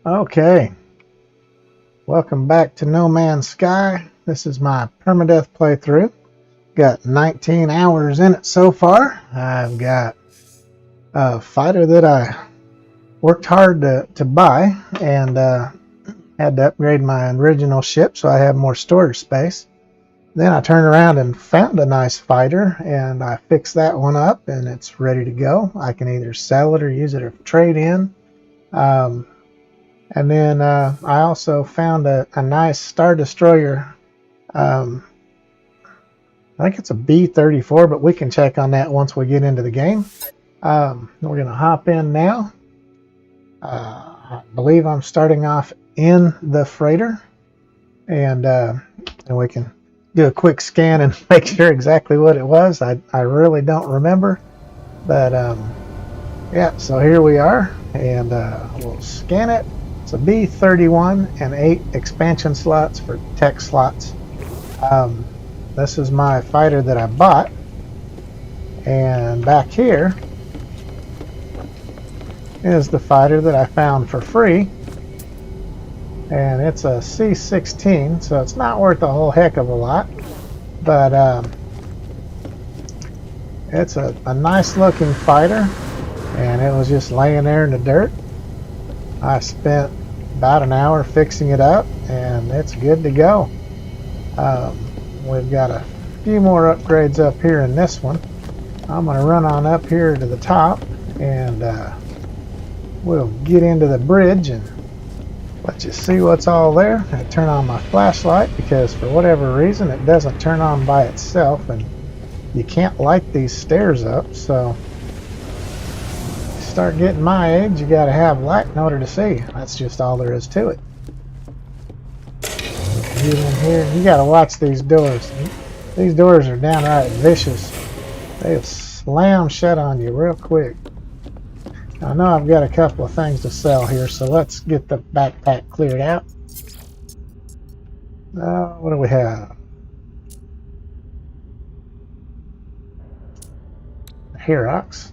Okay, welcome back to No Man's Sky. This is my permadeath playthrough. Got 19 hours in it so far. I've got a fighter that I worked hard to buy and had to upgrade my original ship so I have more storage space. Then I turned around and found a nice fighter and I fixed that one up and it's ready to go. I can either sell it or use it or trade in. And then I also found a nice Star Destroyer. I think it's a B-34, but we can check on that once we get into the game. We're going to hop in now. I believe I'm starting off in the freighter. And we can do a quick scan and make sure exactly what it was. I really don't remember. But yeah, so here we are. And we'll scan it. It's a B-31 and 8 expansion slots for tech slots. This is my fighter that I bought. And back here is the fighter that I found for free. And it's a C-16, so it's not worth a whole heck of a lot. But it's a nice looking fighter. And it was just laying there in the dirt. I spent about an hour fixing it up and it's good to go. We've got a few more upgrades up here in this one. I'm going to run on up here to the top and we'll get into the bridge and let you see what's all there. I turn on my flashlight because for whatever reason it doesn't turn on by itself and you can't light these stairs up, so start getting my age, you got to have light in order to see. That's just all there is to it. Get in here. You got to watch these doors. These doors are downright vicious. They'll slam shut on you real quick. I know I've got a couple of things to sell here, so let's get the backpack cleared out. What do we have? Herox.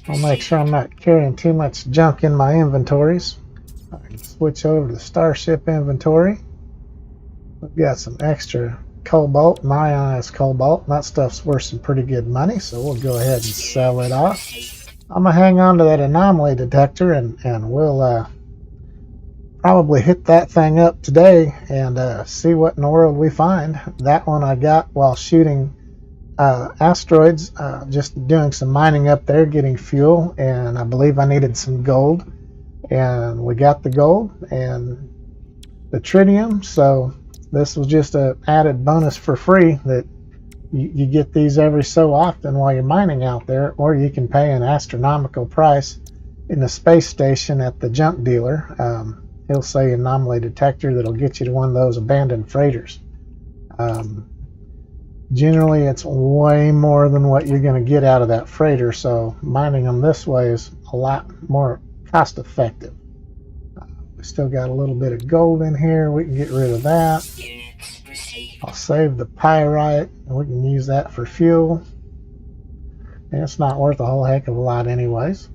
I'll make sure I'm not carrying too much junk in my inventories. I can switch over to the Starship inventory. We've got some extra cobalt, ionized cobalt. That stuff's worth some pretty good money, so we'll go ahead and sell it off. I'm going to hang on to that anomaly detector and we'll probably hit that thing up today and see what in the world we find. That one I got while shooting asteroids, just doing some mining up there, getting fuel, and I believe I needed some gold, and we got the gold and the tritium, so this was just an added bonus for free that you get these every so often while you're mining out there, or you can pay an astronomical price in the space station at the junk dealer. He'll say anomaly detector that'll get you to one of those abandoned freighters. Generally, it's way more than what you're going to get out of that freighter, so mining them this way is a lot more cost effective. We still got a little bit of gold in here. We can get rid of that. I'll save the pyrite, and we can use that for fuel. And it's not worth a whole heck of a lot anyways.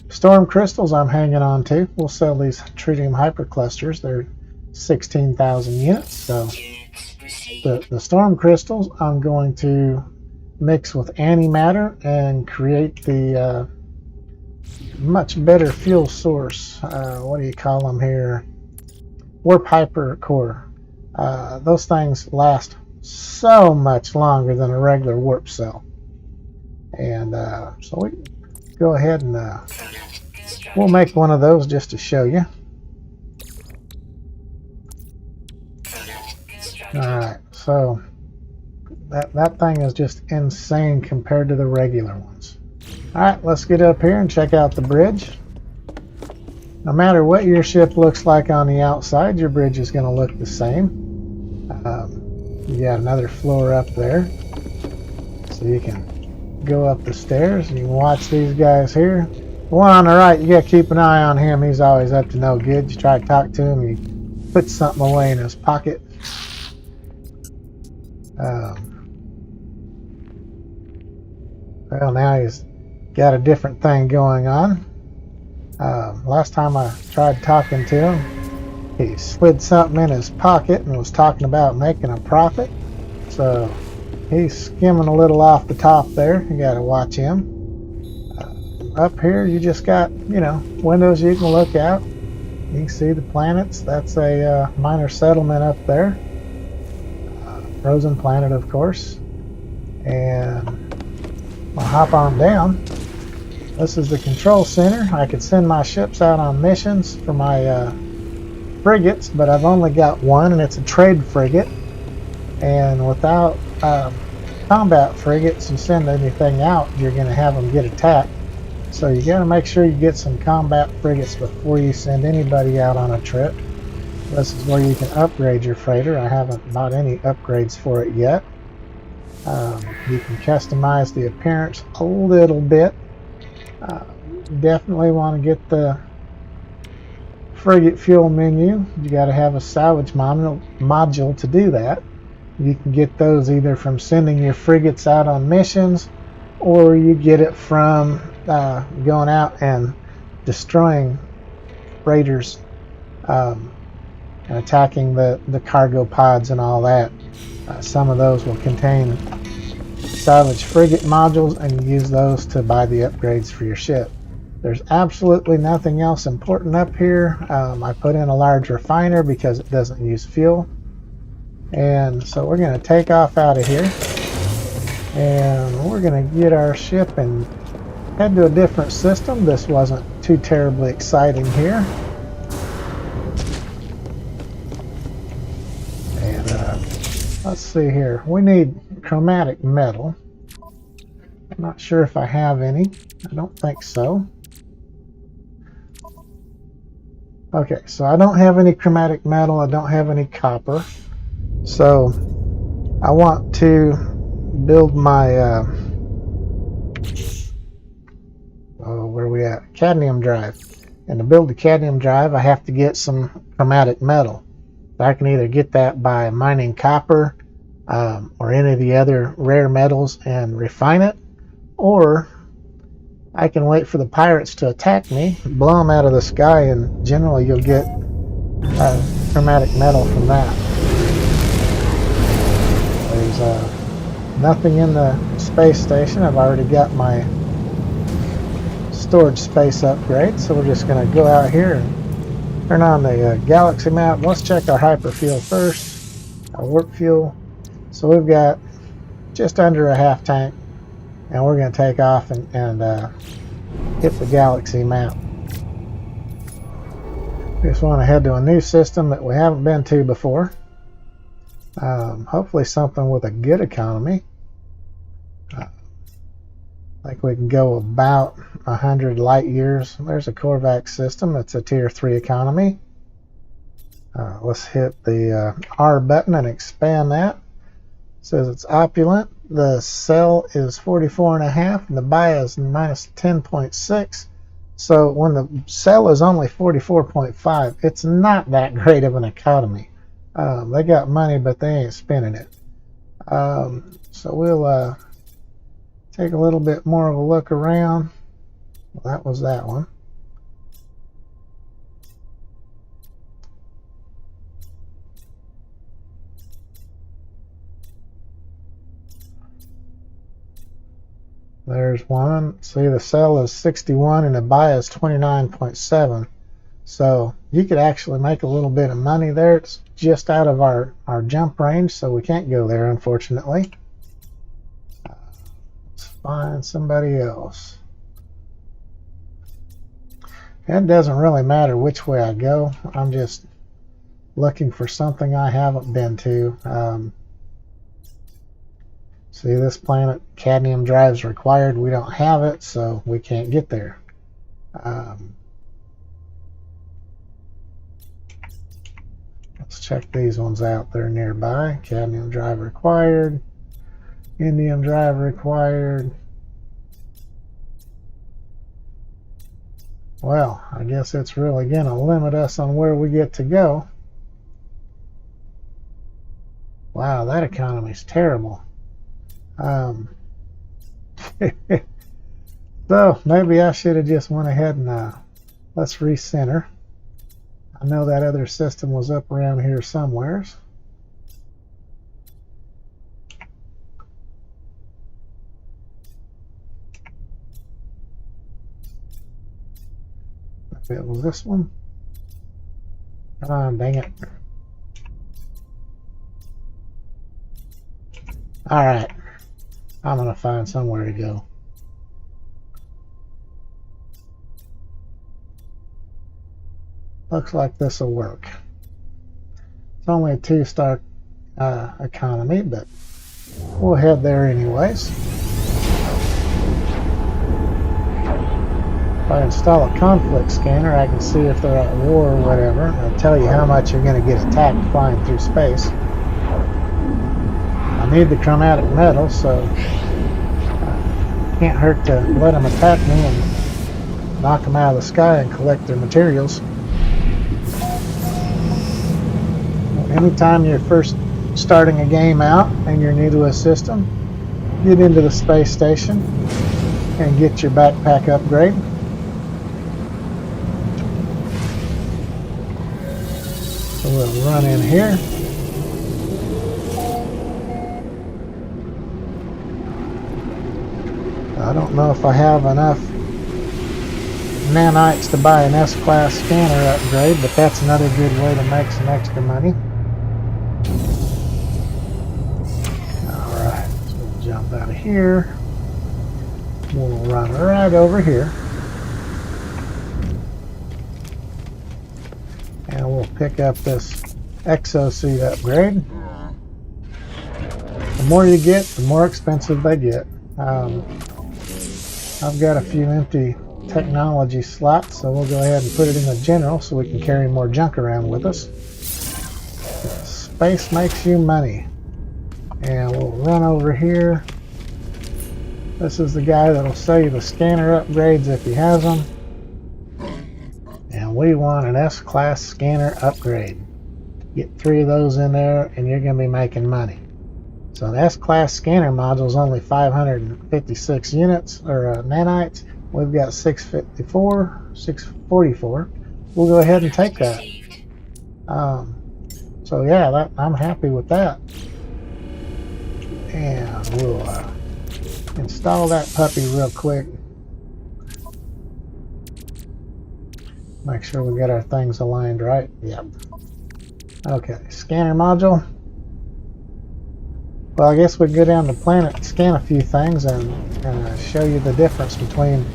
Storm crystals I'm hanging on to. We'll sell these tritium hyperclusters. They're 16,000 units, so the storm crystals I'm going to mix with antimatter and create the much better fuel source. What do you call them here? Warp hyper core. Those things last so much longer than a regular warp cell. And so we go ahead and we'll make one of those just to show you. Alright, so that thing is just insane compared to the regular ones. Alright, let's get up here and check out the bridge. No matter what your ship looks like on the outside, your bridge is going to look the same. You got another floor up there, so you can go up the stairs and you can watch these guys here. The one on the right, you got to keep an eye on him. He's always up to no good. You try to talk to him, he puts something away in his pocket. Well, now he's got a different thing going on. Last time I tried talking to him, he slid something in his pocket and was talking about making a profit. So he's skimming a little off the top there. You got to watch him. Up here, you just got, windows you can look out. You can see the planets. That's a minor settlement up there. Frozen planet, of course. And I'll hop on down. This is the control center. I could send my ships out on missions for my frigates, but I've only got one, and it's a trade frigate. And without combat frigates, you send anything out, you're going to have them get attacked. So you got to make sure you get some combat frigates before you send anybody out on a trip. This is where you can upgrade your freighter. I haven't bought any upgrades for it yet. You can customize the appearance a little bit. Definitely want to get the frigate fuel menu. You got to have a salvage module to do that. You can get those either from sending your frigates out on missions, or you get it from going out and destroying freighters and attacking the cargo pods and all that. Some of those will contain salvage frigate modules, and you use those to buy the upgrades for your ship. There's absolutely nothing else important up here. I put in a large refiner because it doesn't use fuel. And so we're going to take off out of here, and we're going to get our ship and head to a different system. This wasn't too terribly exciting here. And let's see here. We need chromatic metal. I'm not sure if I have any. I don't think so. Okay, so I don't have any chromatic metal. I don't have any copper. So I want to build my where are we at? Cadmium drive. And to build the cadmium drive, I have to get some chromatic metal. I can either get that by mining copper or any of the other rare metals and refine it, or I can wait for the pirates to attack me, blow them out of the sky, and generally you'll get chromatic metal from that. There's nothing in the space station. I've already got my storage space upgrade, so we're just going to go out here and turn on the galaxy map. Let's check our hyperfuel first, our warp fuel. So we've got just under a half tank, and we're going to take off and hit the galaxy map. Just want to head to a new system that we haven't been to before. Hopefully something with a good economy. I think we can go about 100 light years. There's a Korvax system. It's a tier 3 economy. Let's hit the R button and expand that. It says it's opulent. The sell is 44.5 and the buy is minus 10.6. So when the sell is only 44.5, it's not that great of an economy. They got money, but they ain't spending it. So we'll take a little bit more of a look around. Well, that was that one. There's one. See, the sell is 61 and the buy is 29.7. So you could actually make a little bit of money there. It's just out of our jump range, so we can't go there, unfortunately. Let's find somebody else. It doesn't really matter which way I go. I'm just looking for something I haven't been to. See, this planet, cadmium drive is required. We don't have it, so we can't get there. Let's check these ones out. They're nearby. Cadmium drive required. Indium drive required. Well, I guess it's really going to limit us on where we get to go. Wow, that economy's terrible. So maybe I should have just went ahead and let's recenter. I know that other system was up around here somewheres. Maybe it was this one. Ah, dang it. Alright. I'm going to find somewhere to go. Looks like this will work. It's only a 2-star economy, but we'll head there anyways. If I install a conflict scanner, I can see if they're at war or whatever. It'll tell you how much you're going to get attacked flying through space. I need the chromatic metal, so can't hurt to let them attack me and knock them out of the sky and collect their materials. Anytime you're first starting a game out and you're new to a system, get into the space station and get your backpack upgrade. So we'll run in here. I don't know if I have enough nanites to buy an S-Class scanner upgrade, but that's another good way to make some extra money. Alright, so we'll jump out of here. We'll run right over here. And we'll pick up this exosuit upgrade. The more you get, the more expensive they get. I've got a few empty technology slots, so we'll go ahead and put it in the general so we can carry more junk around with us. Space makes you money. And we'll run over here. This is the guy that'll sell you the scanner upgrades if he has them. And we want an S-Class scanner upgrade. Get 3 of those in there and you're going to be making money. So the S-Class scanner module is only 556 units, or nanites. We've got 644. We'll go ahead and take that. So yeah, I'm happy with that. And we'll install that puppy real quick. Make sure we get our things aligned right. Yep. Okay, scanner module. Well, I guess we'd go down to planet and scan a few things and show you the difference between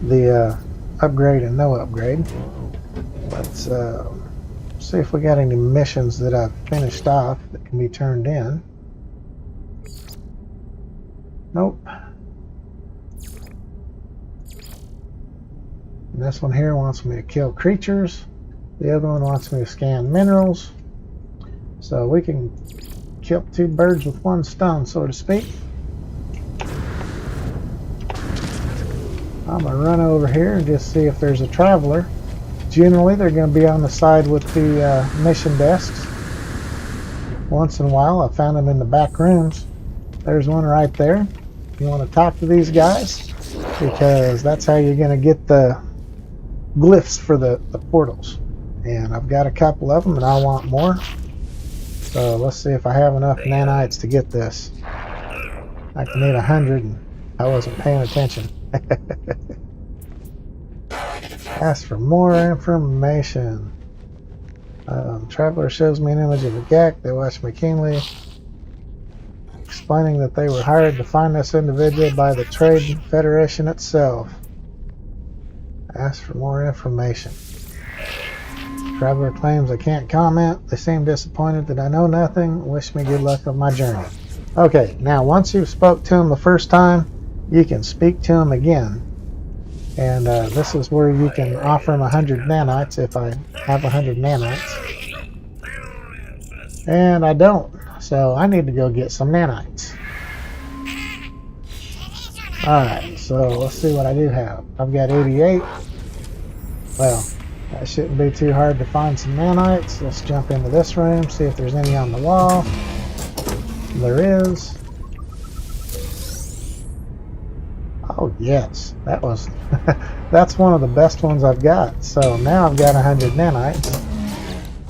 the upgrade and no upgrade. Let's see if we got any missions that I've finished off that can be turned in. Nope. And this one here wants me to kill creatures. The other one wants me to scan minerals. So we can kill 2 birds with 1 stone, so to speak. I'm going to run over here and just see if there's a traveler. Generally, they're going to be on the side with the mission desks. Once in a while, I found them in the back rooms. There's one right there. You want to talk to these guys, because that's how you're going to get the glyphs for the portals. And I've got a couple of them, and I want more. So let's see if I have enough nanites to get this. I can need 100, and I wasn't paying attention. Ask for more information. Traveler shows me an image of a GAC. They watch me keenly, explaining that they were hired to find this individual by the Trade Federation itself. Ask for more information. Traveler claims I can't comment. They seem disappointed that I know nothing. Wish me good luck on my journey. Okay, now once you've spoke to him the first time, you can speak to him again. And this is where you can offer him 100 nanites if I have 100 nanites. And I don't, so I need to go get some nanites. Alright, so let's see what I do have. I've got 88. Well, that shouldn't be too hard to find some nanites. Let's jump into this room, see if there's any on the wall. 'There is. Oh yes, that was that's one of the best ones I've got. So now I've got 100 nanites.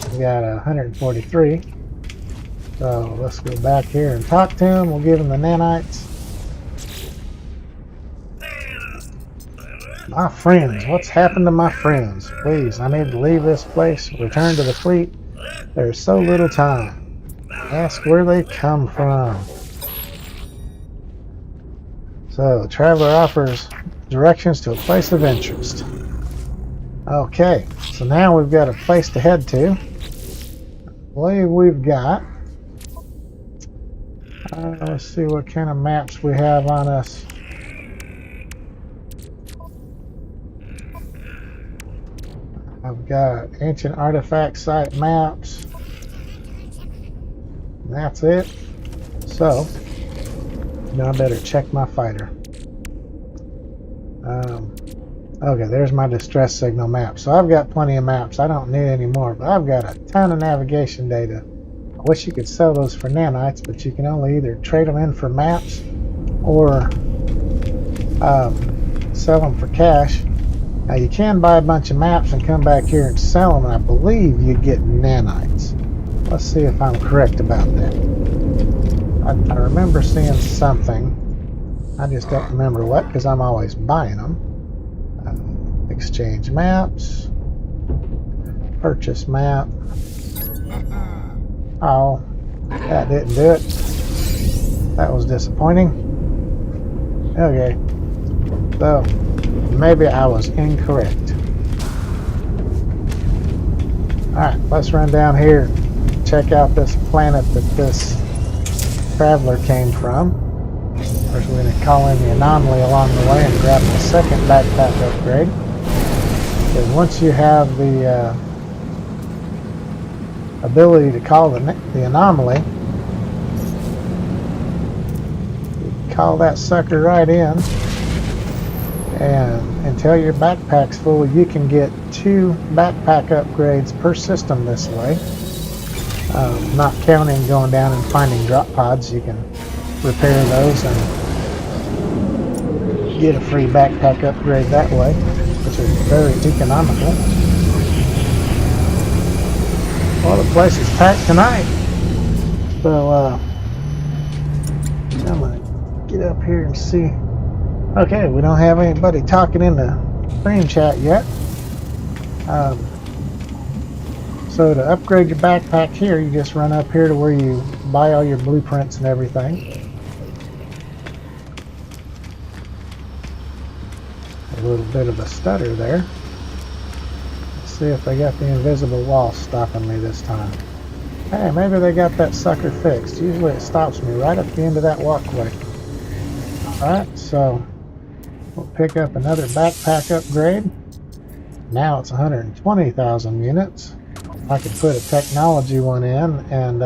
I've got 143. So let's go back here and talk to him. We'll give him the nanites. My friends, what's happened to my friends? Please, I need to leave this place, return to the fleet. There's so little time. Ask where they come from. So, the traveler offers directions to a place of interest. Okay, so now we've got a place to head to. I believe we've got... let's see what kind of maps we have on us. I've got ancient artifact site maps. And that's it. So, now I better check my fighter. Okay, there's my distress signal map. So I've got plenty of maps. I don't need any more, but I've got a ton of navigation data. I wish you could sell those for nanites, but you can only either trade them in for maps or sell them for cash. Now you can buy a bunch of maps and come back here and sell them, and I believe you get nanites. Let's see if I'm correct about that. I remember seeing something. I just don't remember what, because I'm always buying them. Exchange maps. Purchase map. Oh, that didn't do it. That was disappointing. Okay. So, maybe I was incorrect. Alright, let's run down here and check out this planet that this traveler came from. First, we're going to call in the anomaly along the way and grab the second backpack upgrade. Because once you have the ability to call the anomaly, you call that sucker right in, and until your backpack's full, you can get 2 backpack upgrades per system this way. Not counting going down and finding drop pods, you can repair those and get a free backpack upgrade that way, which is very economical. Well, the place is packed tonight, so I'm gonna get up here and see. Okay, we don't have anybody talking in the stream chat yet. So to upgrade your backpack here, you just run up here to where you buy all your blueprints and everything. A little bit of a stutter there. Let's see if they got the invisible wall stopping me this time. Hey, maybe they got that sucker fixed. Usually it stops me right at the end of that walkway. Alright, so we'll pick up another backpack upgrade. Now it's 120,000 units. I could put a technology one in and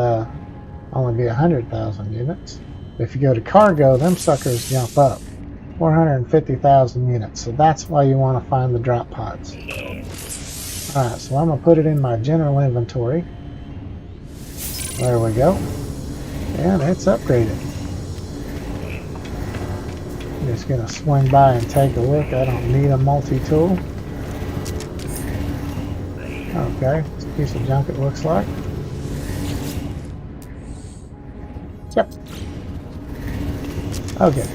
only be 100,000 units. If you go to cargo, them suckers jump up 450,000 units. So that's why you want to find the drop pods. Alright, so I'm going to put it in my general inventory. There we go. And it's upgraded. I'm just going to swing by and take a look. I don't need a multi-tool. Okay, it's a piece of junk it looks like. Yep. Okay.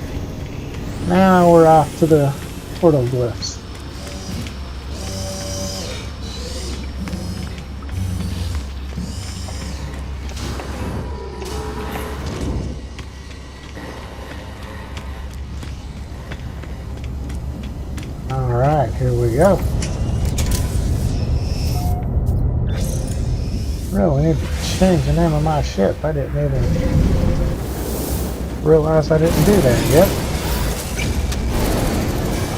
Now we're off to the portal glyphs. Alright, here we go. Really need to change the name of my ship. I didn't even realize I didn't do that yet.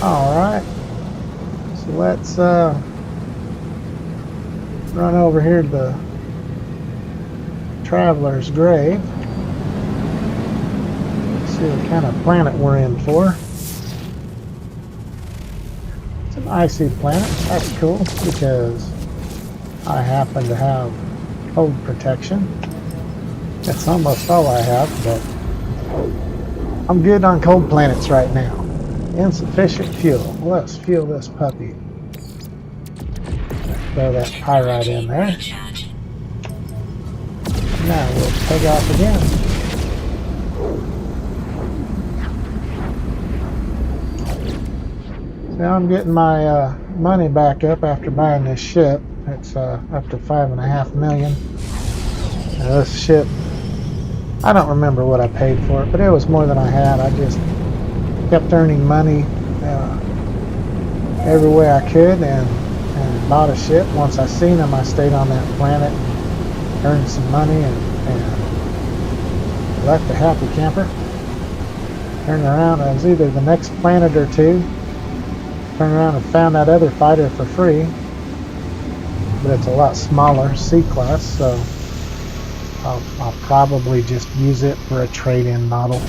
Alright. So let's run over here to the Traveler's Grave. See what kind of planet we're in for. It's an icy planet. That's cool because I happen to have cold protection. That's almost all I have, but I'm good on cold planets right now. Insufficient fuel. Let's fuel this puppy. Throw that pyrite in there. Now we'll take off again. Now I'm getting my money back up after buying this ship. It's up to $5.5 million. Now this ship, I don't remember what I paid for it, but it was more than I had. I just kept earning money every way I could and bought a ship. Once I seen them, I stayed on that planet, earned some money, and left a happy camper. Turned around, I was either the next planet or two. Turned around and found that other fighter for free, but it's a lot smaller, C-class, so I'll probably just use it for a trade-in model.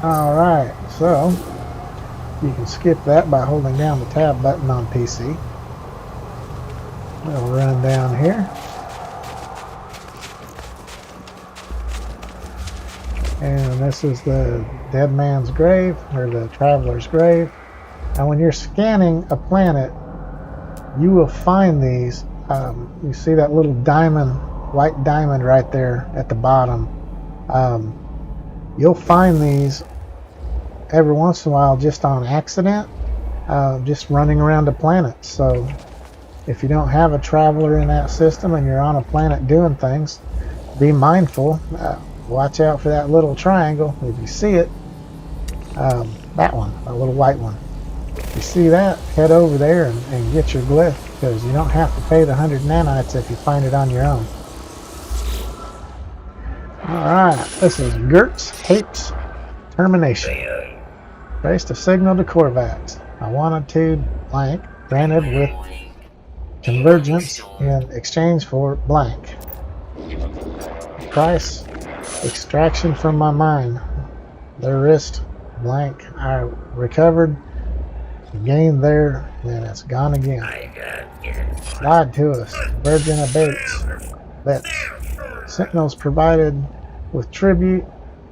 Alright, so you can skip that by holding down the tab button on PC. We'll run down here. And this is the dead man's grave, or the traveler's grave. Now when you're scanning a planet, you will find these. You see that little diamond, white diamond right there at the bottom. You'll find these every once in a while just on accident, just running around the planet. So if you don't have a traveler in that system and you're on a planet doing things, be mindful. Watch out for that little triangle. If you see it, that one, a little white one. If you see that, head over there and get your glyph, because you don't have to pay the 100 nanites if you find it on your own. Alright, this is Gertz Hates Termination. Traced a signal to Corvax. I wanted to blank, granted with convergence in exchange for blank. Price, extraction from my mind. Their wrist, blank. I recovered, gained there, then it's gone again. Lied to us. Virgin abates. Bets. Sentinels provided with tribute.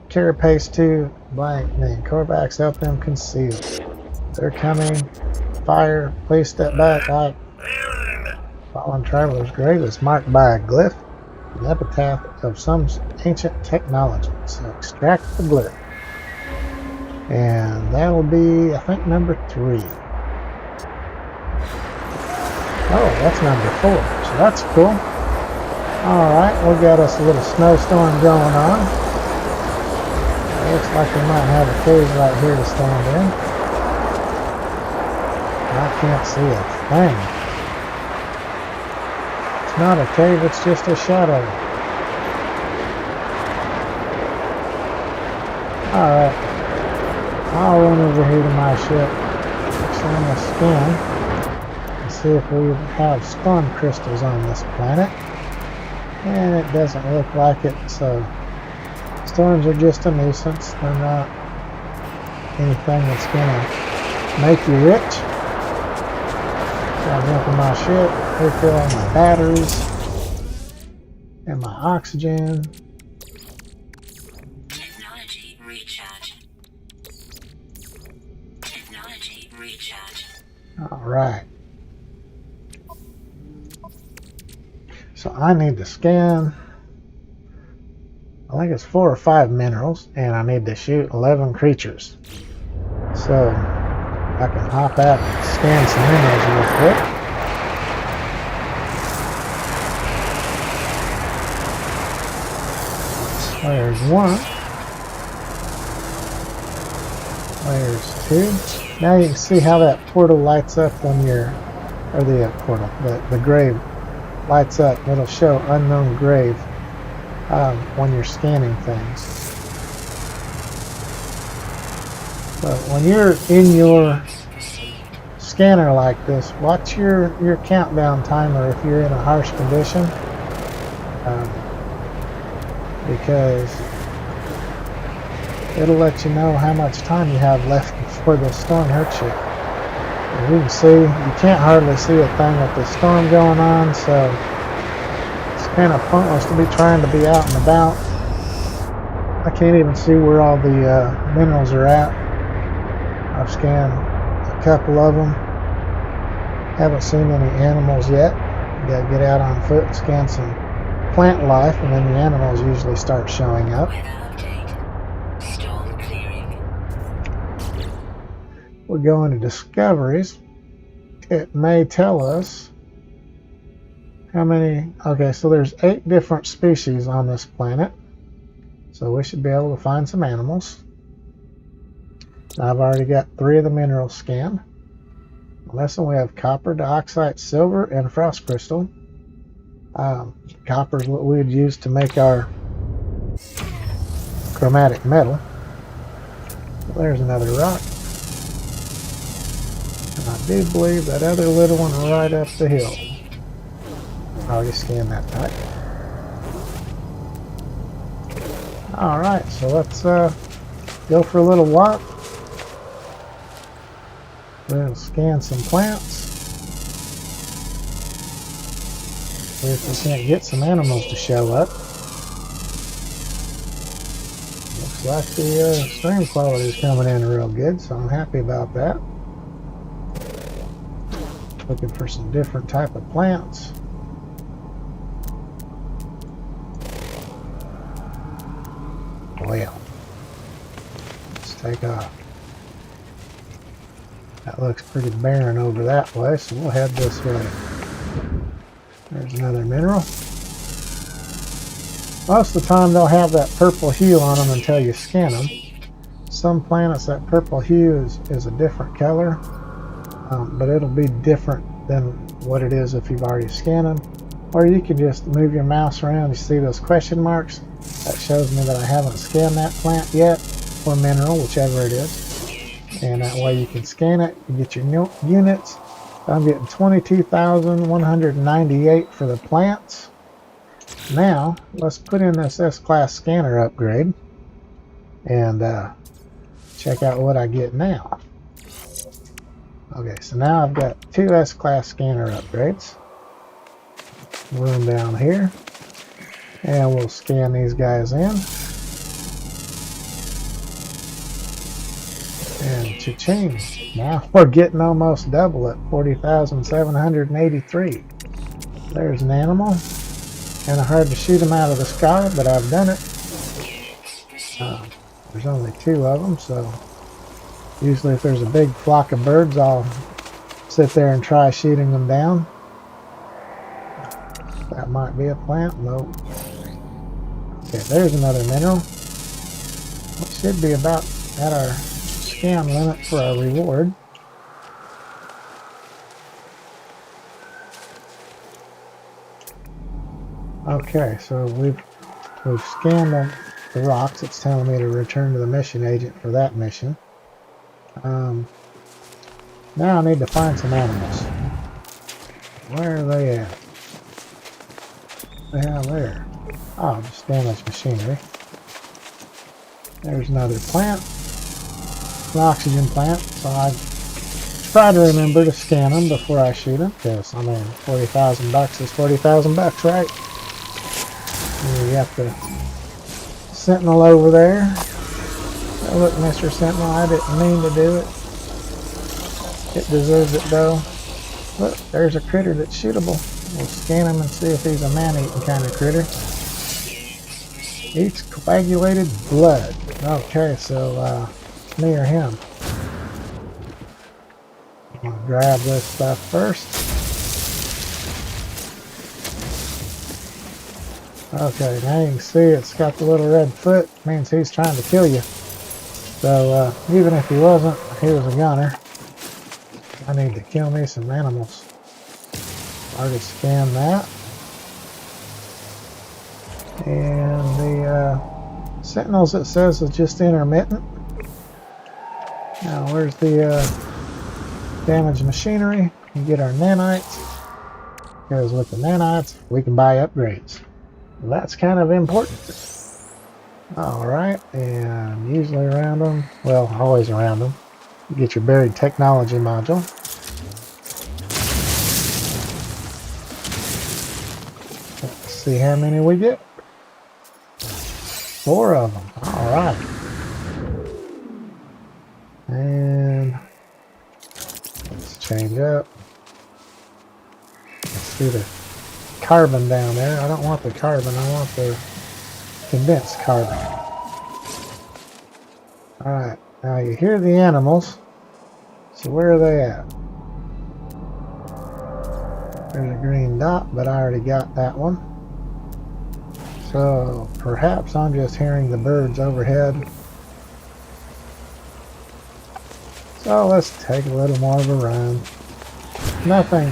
Carapace to blank. Then Corvax helped them conceal. They're coming. Fire. Please step back. Fallen Traveler's grave is marked by a glyph. The epitaph of some ancient technology. So extract the glyph. And that'll be, I think, number 3. Oh, that's number 4. So that's cool. Alright, we got us a little snowstorm going on. Looks like we might have a cave right here to stand in. I can't see a thing. It's not a cave, it's just a shadow. Alright. I'll run over here to my ship. Actually, I'm going to scan and see if we have storm crystals on this planet. And it doesn't look like it, so storms are just a nuisance. They're not anything that's going to make you rich. I'll jump in my ship, refill all my batteries and my oxygen. Technology recharge. Technology recharge. Alright. So I need to scan, I think it's 4 or 5 minerals, and I need to shoot 11 creatures. So I can hop out and scan some minerals real quick. There's 1. There's 2. Now you can see how that portal lights up when you're, or the portal, the grave lights up. It'll show unknown grave when you're scanning things. But when you're in your scanner like this, watch your countdown timer if you're in a harsh condition, because it'll let you know how much time you have left before the storm hurts you. As you can see, you can't hardly see a thing with the storm going on, so it's kind of pointless to be trying to be out and about. I can't even see where all the minerals are at. I've scanned a couple of them. Haven't seen any animals yet. Gotta get out on foot and scan some plant life, and then the animals usually start showing up. Weather update. Storm clearing. We go into discoveries. It may tell us how many. Okay, so there's 8 different species on this planet, so we should be able to find some animals. I've already got 3 of the minerals scanned. On this one we have copper, dioxide, silver, and frost crystal. Copper is what we would use to make our chromatic metal. There's another rock. And I do believe that other little one right up the hill. I already scanned that type. Alright, so let's go for a little walk. We'll scan some plants. See if we can't get some animals to show up. Looks like the stream quality is coming in real good, so I'm happy about that. Looking for some different type of plants. Well, let's take off. That looks pretty barren over that way, so we'll head this way. There's another mineral. Most of the time they'll have that purple hue on them until you scan them. Some planets that purple hue is a different color, but it'll be different than what it is if you've already scanned them. Or you can just move your mouse around. You see those question marks? That shows me that I haven't scanned that plant yet, or mineral, whichever it is. And that way you can scan it, you get your units. I'm getting 22,198 for the plants. Now, let's put in this S-Class scanner upgrade and check out what I get now. Okay, so now I've got 2 S-Class scanner upgrades. Run down here, and we'll scan these guys in. And cha-ching, now we're getting almost double at 40,783. There's an animal. Kind of hard to shoot them out of the sky, but I've done it. There's only 2 of them, so usually if there's a big flock of birds, I'll sit there and try shooting them down. That might be a plant. Nope. Okay, there's another mineral. It should be about at our scan limit for our reward. Okay, so we've scanned the rocks. It's telling me to return to the mission agent for that mission. Now I need to find some animals. Where are they at? Yeah, there. Oh, just damaged machinery. There's another plant. An oxygen plant. So I try to remember to scan them before I shoot them, because I mean, $40,000 is $40,000, right? And you got the sentinel over there. Oh, look, Mr. Sentinel, I didn't mean to do it. It deserves it though. Look, there's a critter that's shootable. We'll scan him and see if he's a man-eating kind of critter. Eats coagulated blood. Okay, so me or him. I'm gonna grab this stuff first. Okay, now you can see it's got the little red foot. Means he's trying to kill you. So even if he wasn't, he was a gunner. I need to kill me some animals. Already scanned that. And the sentinels, it says, is just intermittent. Now where's the damaged machinery? We get our nanites. Because with the nanites, we can buy upgrades. That's kind of important. Alright, and usually around them, well, always around them, you get your buried technology module. Let's see how many we get. 4 of them. Alright. And Yep. See the carbon down there. I don't want the carbon. I want the condensed carbon. Alright. Now you hear the animals. So where are they at? There's a green dot, but I already got that one. So perhaps I'm just hearing the birds overhead. So let's take a little more of a run. Nothing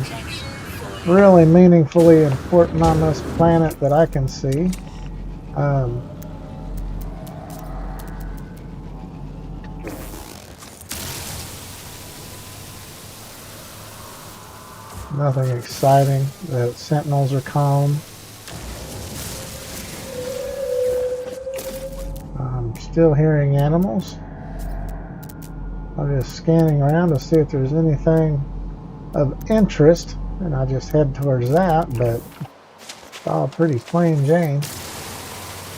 really meaningfully important on this planet that I can see. Nothing exciting. The sentinels are calm. I'm still hearing animals. I'm just scanning around to see if there's anything of interest, and I just head towards that, but it's all pretty plain Jane.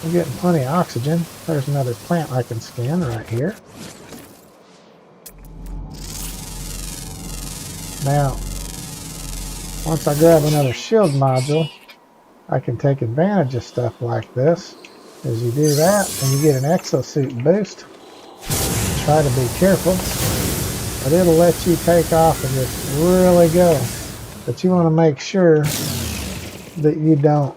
I'm getting plenty of oxygen. There's another plant I can scan right here. Now, once I grab another shield module, I can take advantage of stuff like this. As you do that, and you get an exosuit boost. Try to be careful, but it'll let you take off and just really go. But you want to make sure that you don't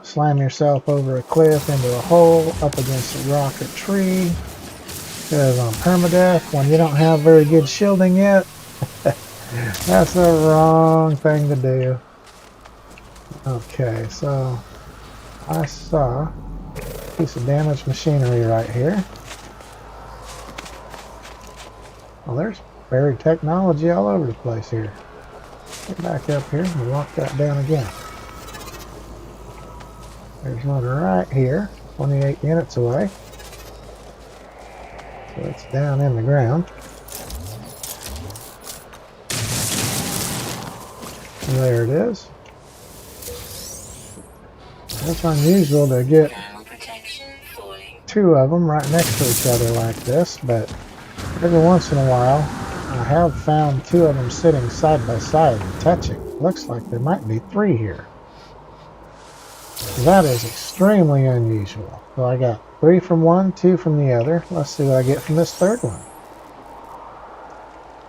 slam yourself over a cliff, into a hole, up against a rock or tree. Because on permadeath, when you don't have very good shielding yet, that's the wrong thing to do. Okay, so I saw a piece of damaged machinery right here. Well, there's buried technology all over the place here. Get back up here and walk that down again. There's one right here, 28 units away. So it's down in the ground. And there it is. It's unusual to get two of them right next to each other like this, but every once in a while I have found two of them sitting side by side and touching. Looks like there might be three here. That is extremely unusual. So I got 3 from one, 2 from the other. Let's see what I get from this third one.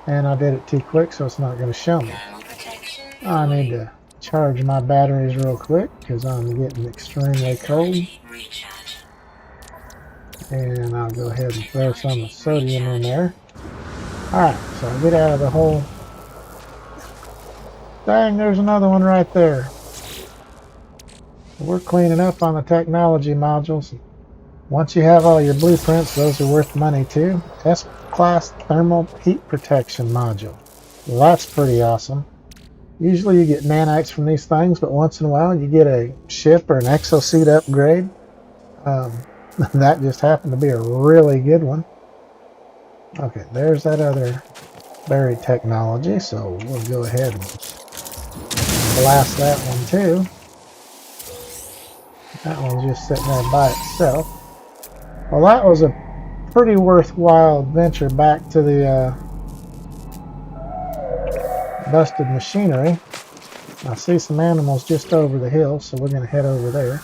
And I did it too quick, so it's not going to show me. I need to charge my batteries real quick because I'm getting extremely cold. And I'll go ahead and throw some sodium in there. Alright, so I get out of the hole. Dang, there's another one right there. We're cleaning up on the technology modules. Once you have all your blueprints, those are worth money too. S-Class Thermal Heat Protection Module. Well, that's pretty awesome. Usually you get nanites from these things, but once in a while you get a ship or an exosuit upgrade. That just happened to be a really good one. Okay, there's that other buried technology, so we'll go ahead and blast that one too. That one's just sitting there by itself. Well, that was a pretty worthwhile adventure back to the busted machinery. I see some animals just over the hill, so we're going to head over there.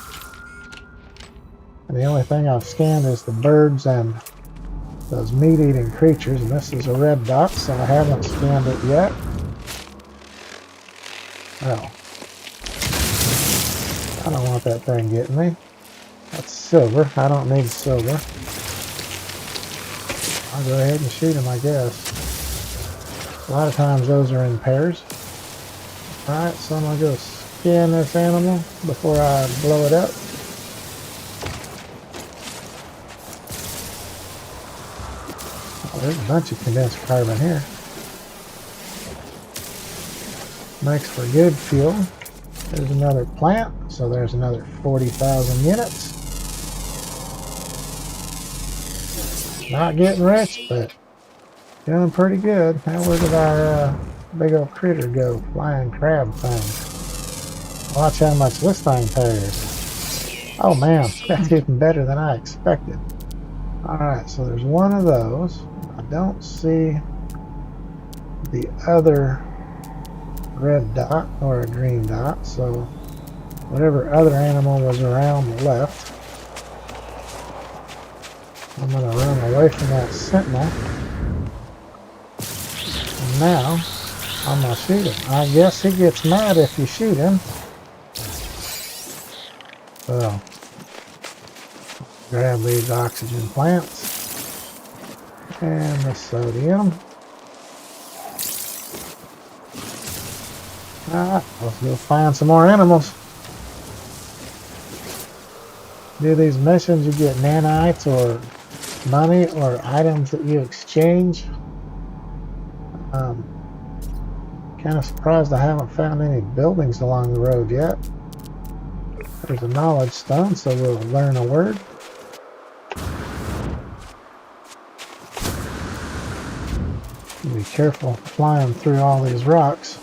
And the only thing I've scanned is the birds and those meat-eating creatures, and this is a red dot, so I haven't scanned it yet. Well, I don't want that thing getting me. That's silver. I don't need silver. I'll go ahead and shoot him, I guess. A lot of times those are in pairs. Alright, so I'm going to go scan this animal before I blow it up. Oh, there's a bunch of condensed carbon here. Makes for good fuel. There's another plant, so there's another 40,000 units. Not getting rich, but doing pretty good. Now where did our big old critter go? Flying crab thing. Watch how much this thing tears. Oh man, that's even better than I expected. Alright, so there's one of those. I don't see the other red dot or a green dot, so whatever other animal was around the left, I'm going to run away from that sentinel. And now I'm going to shoot him. I guess he gets mad if you shoot him. So grab these oxygen plants and the sodium. Alright, let's go find some more animals. Do these missions, you get nanites or money or items that you exchange. Kind of surprised I haven't found any buildings along the road yet. There's a knowledge stone, so we'll learn a word. Be careful flying through all these rocks.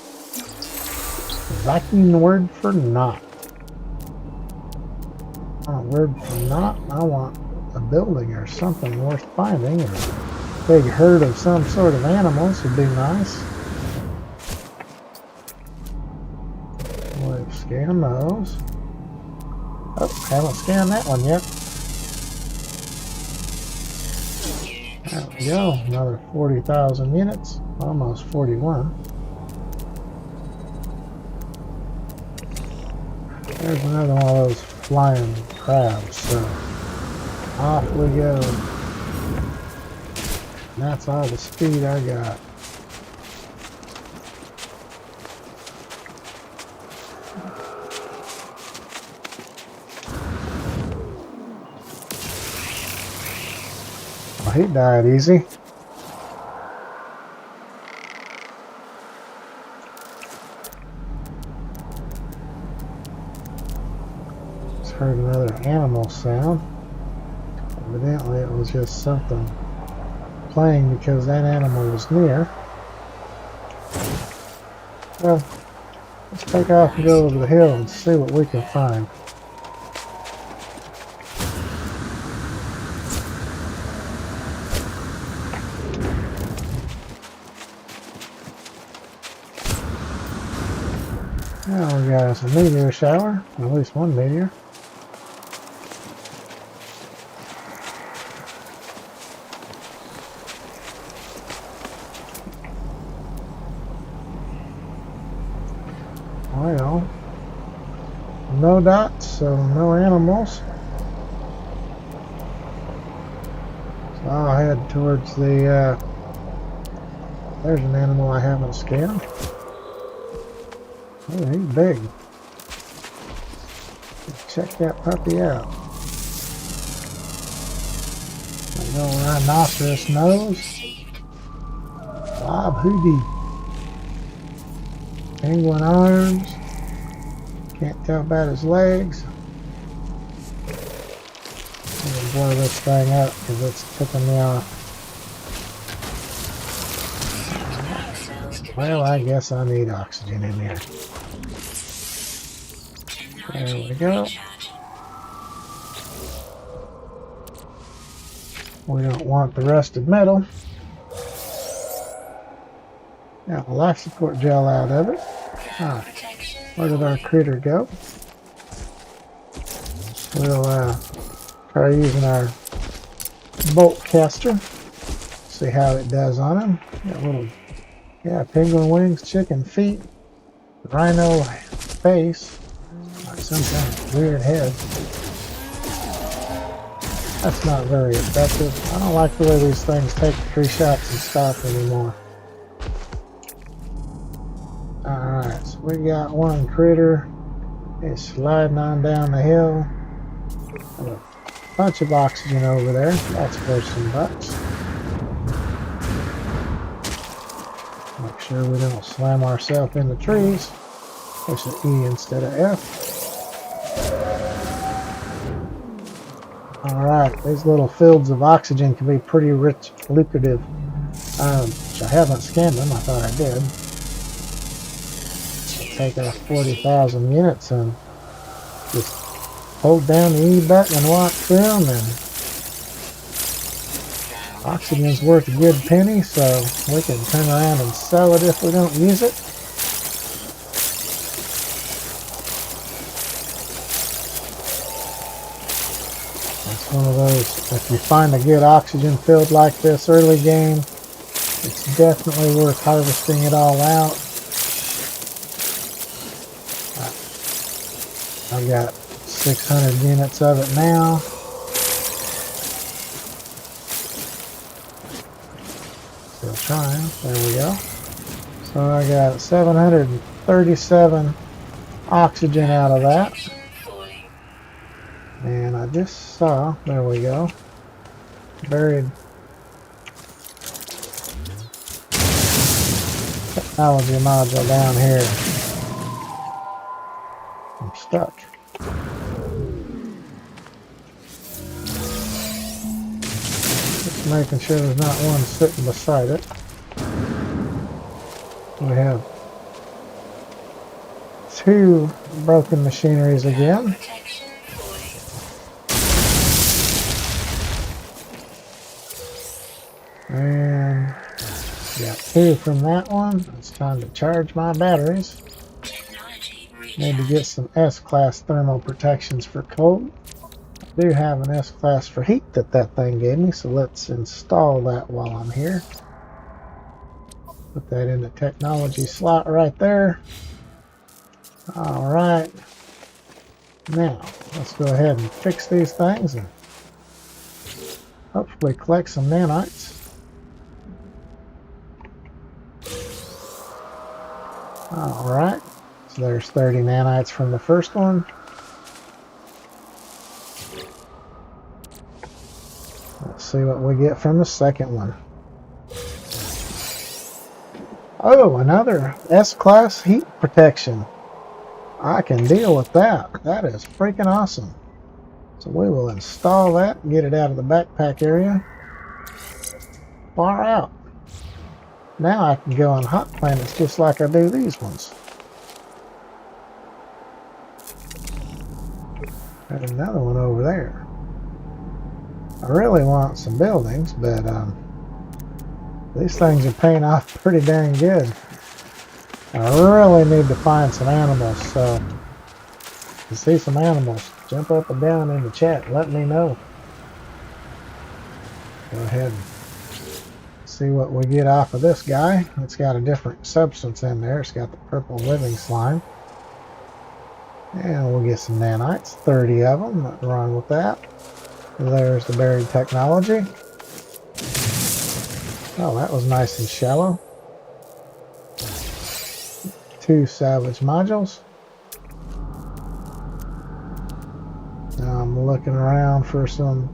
Lacking the word for not. I want a word for not. I want a building or something worth finding, or a big herd of some sort of animals would be nice. We'll scan those. Oh, haven't scanned that one yet. There we go. Another 40,000 units. Almost 41. There's another one of those flying crabs. So off we go. And that's all the speed I got. Well, he died easy. Just heard another animal sound. Evidently it was just something playing because that animal was near. Well, let's take off and go over the hill and see what we can find. Now we got a meteor shower, at least one meteor. Well, no dots, so no animals. So I'll head towards the, there's an animal I haven't scanned. Oh, he's big. Let's check that puppy out. A little rhinoceros nose. Bob Hoodie. Penguin arms. Can't tell about his legs. I'm gonna blow this thing up because it's tipping me off. Well, I guess I need oxygen in here. There we go. We don't want the rusted metal. Now, the life support gel out of it. Ah, where did our critter go? We'll try using our bolt caster. See how it does on him. Got little, yeah, penguin wings, chicken feet, rhino face, like some kind of weird head. That's not very effective. I don't like the way these things take 3 shots and stop anymore. Alright, so we got one critter. It's sliding on down the hill. Got a bunch of oxygen over there. That's worth some bucks. Make sure we don't slam ourselves in the trees. Push an E instead of F. Alright, these little fields of oxygen can be pretty rich, lucrative. Which I haven't scanned them, I thought I did. Take our 40,000 units and just hold down the E button and walk through them, and Oxygen's worth a good penny, so we can turn around and sell it if we don't use it. It's one of those, if you find a good oxygen field like this early game, it's definitely worth harvesting it all out. I've got 600 units of it now. Still trying. There we go. So I got 737 oxygen out of that. And I just saw, there we go, buried technology module down here. I'm stuck. Just making sure there's not one sitting beside it. We have 2 broken machineries again. And got 2 from that one. It's time to charge my batteries. Need to get some S-class thermal protections for cold. I do have an S-class for heat that thing gave me, so let's install that while I'm here. Put that in the technology slot right there. Alright. Now, let's go ahead and fix these things and hopefully collect some nanites. Alright, so there's 30 nanites from the first one. Let's see what we get from the second one. Oh, another S-class heat protection. I can deal with that. That is freaking awesome. So we will install that and get it out of the backpack area. Far out. Now I can go on hot planets just like I do these ones. Got another one over there. I really want some buildings, but these things are paying off pretty dang good. I really need to find some animals, so if you see some animals, jump up and down in the chat, let me know. Go ahead and see what we get off of this guy. It's got a different substance in there. It's got the purple living slime. And we'll get some nanites, 30 of them, nothing wrong with that. There's the buried technology. Oh, that was nice and shallow. 2 salvage modules. Now I'm looking around for some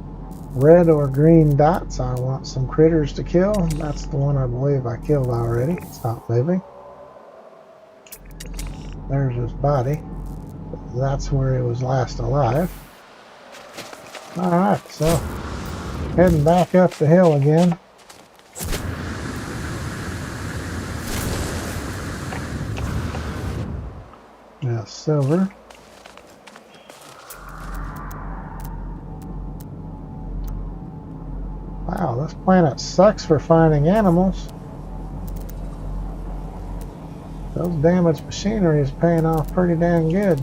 red or green dots. I want some critters to kill. That's the one I believe I killed already. It's not moving. There's his body. That's where he was last alive. Alright, so heading back up the hill again. Now silver. Wow, this planet sucks for finding animals. Those damaged machinery is paying off pretty damn good.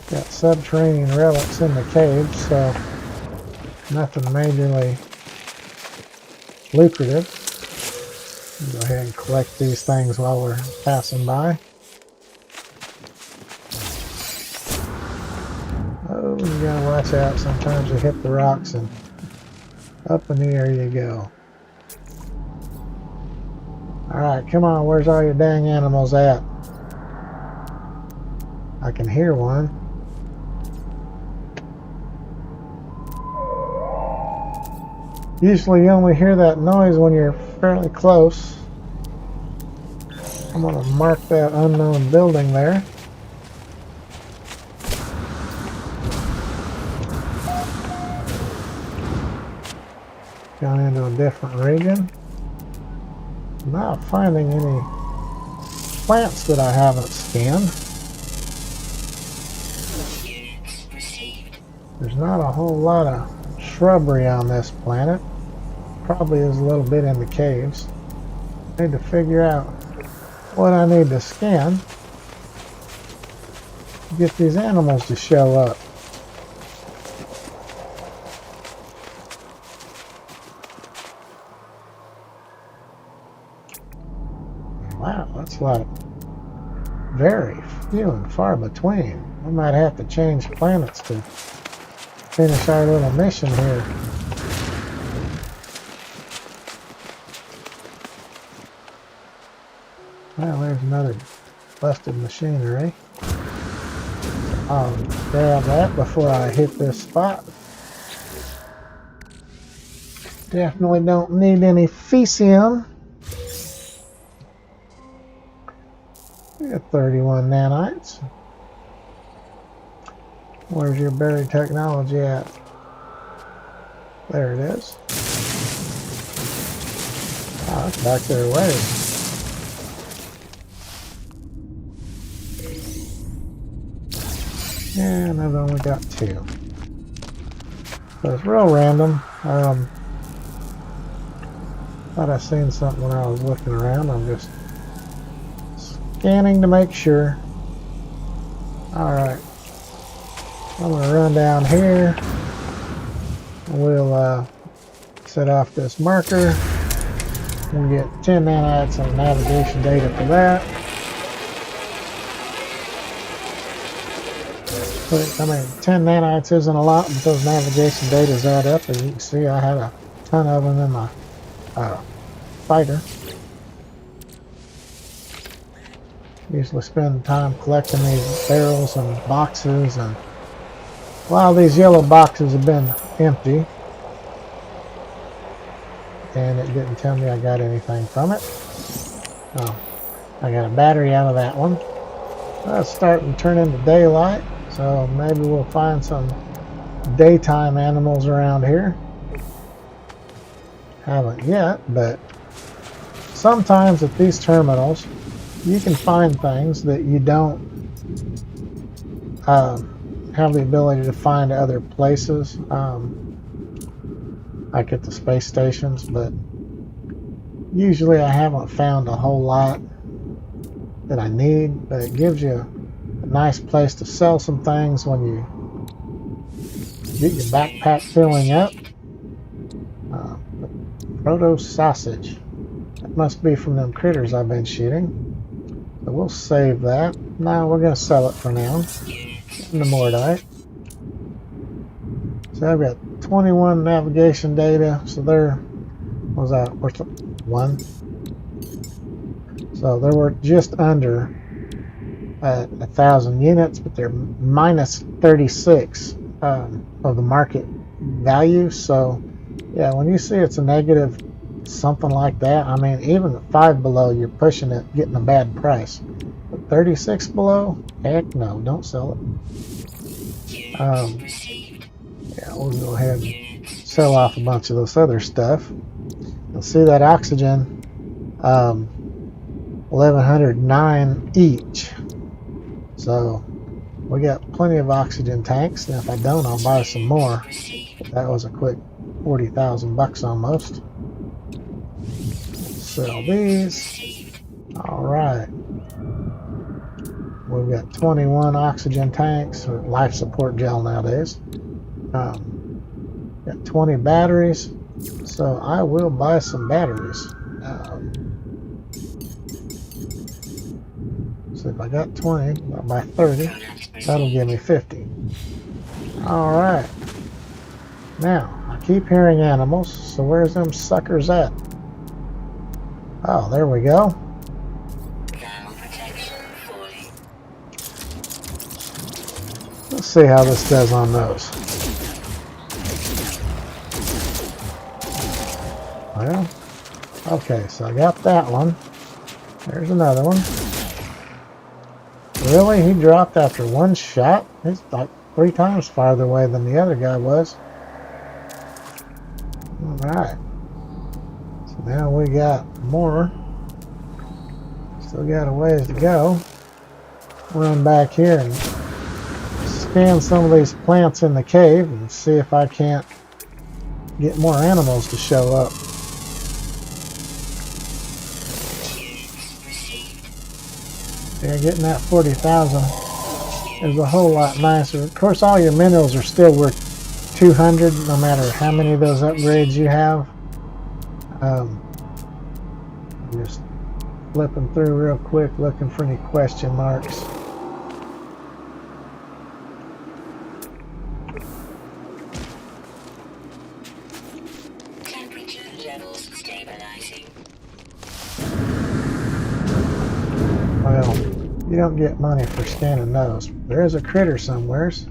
Got subterranean relics in the caves, so nothing majorly lucrative. Go ahead and collect these things while we're passing by. Oh, you gotta watch out. Sometimes you hit the rocks and up in the air you go. Alright, come on. Where's all your dang animals at? I can hear one. Usually you only hear that noise when you're fairly close. I'm going to mark that unknown building there. Gone into a different region. I'm not finding any plants that I haven't scanned. There's not a whole lot of shrubbery on this planet. Probably is a little bit in the caves. Need to figure out what I need to scan to get these animals to show up. Wow, that's a lot of very few and far between. I might have to change planets to finish our little mission here. Well, there's another busted machinery. I'll grab that before I hit this spot. Definitely don't need any fecium. We got 31 nanites. Where's your buried technology at? There it is. Oh, it's back there ways. And I've only got 2. So it's real random. Thought I seen something when I was looking around. I'm just scanning to make sure. Alright. I'm going to run down here. We'll set off this marker. We'll get 10 nanites of navigation data for that. But, I mean, 10 nanites isn't a lot, but those navigation data add up. As you can see, I had a ton of them in my fighter. Usually spend time collecting these barrels and boxes, and a lot of these yellow boxes have been empty. And it didn't tell me I got anything from it. Oh, I got a battery out of that one. Well, it's starting to turn into daylight. So maybe we'll find some daytime animals around here. Haven't yet, but sometimes at these terminals you can find things that you don't have the ability to find other places, like at the space stations, but usually I haven't found a whole lot that I need, but it gives you a nice place to sell some things when you get your backpack filling up. Proto sausage. That must be from them critters I've been shooting. So we'll save that. No, we're going to sell it for now. In the Mordite. So I've got 21 navigation data. So there was that. What's 1? So they were just under 1,000 units, but they're minus 36 of the market value. So yeah, when you see it's a negative something like that, I mean, even at 5 below, you're pushing it, getting a bad price. But 36 below, heck no, don't sell it. Yeah, we'll go ahead and sell off a bunch of this other stuff. You'll see that oxygen, 1,109 each. So we got plenty of oxygen tanks. Now if I don't, I'll buy some more. But that was a quick 40,000 bucks almost. Sell these. All right. We've got 21 oxygen tanks, or life support gel nowadays. Got 20 batteries, so I will buy some batteries. So if I got 20, I'll buy 30. That'll give me 50. All right. Now, I keep hearing animals, so where's them suckers at? Oh, there we go. Let's see how this does on those. Well, okay, so I got that one. There's another one. Really? He dropped after one shot? He's like 3 times farther away than the other guy was. Alright. So now we got more. Still got a ways to go. Run back here and scan some of these plants in the cave and see if I can't get more animals to show up. Yeah, getting that 40,000 is a whole lot nicer. Of course, all your minerals are still worth 200, no matter how many of those upgrades you have. Just flipping through real quick, looking for any question marks. Temperature levels stabilizing. Well, you don't get money for scanning those. There is a critter somewheres.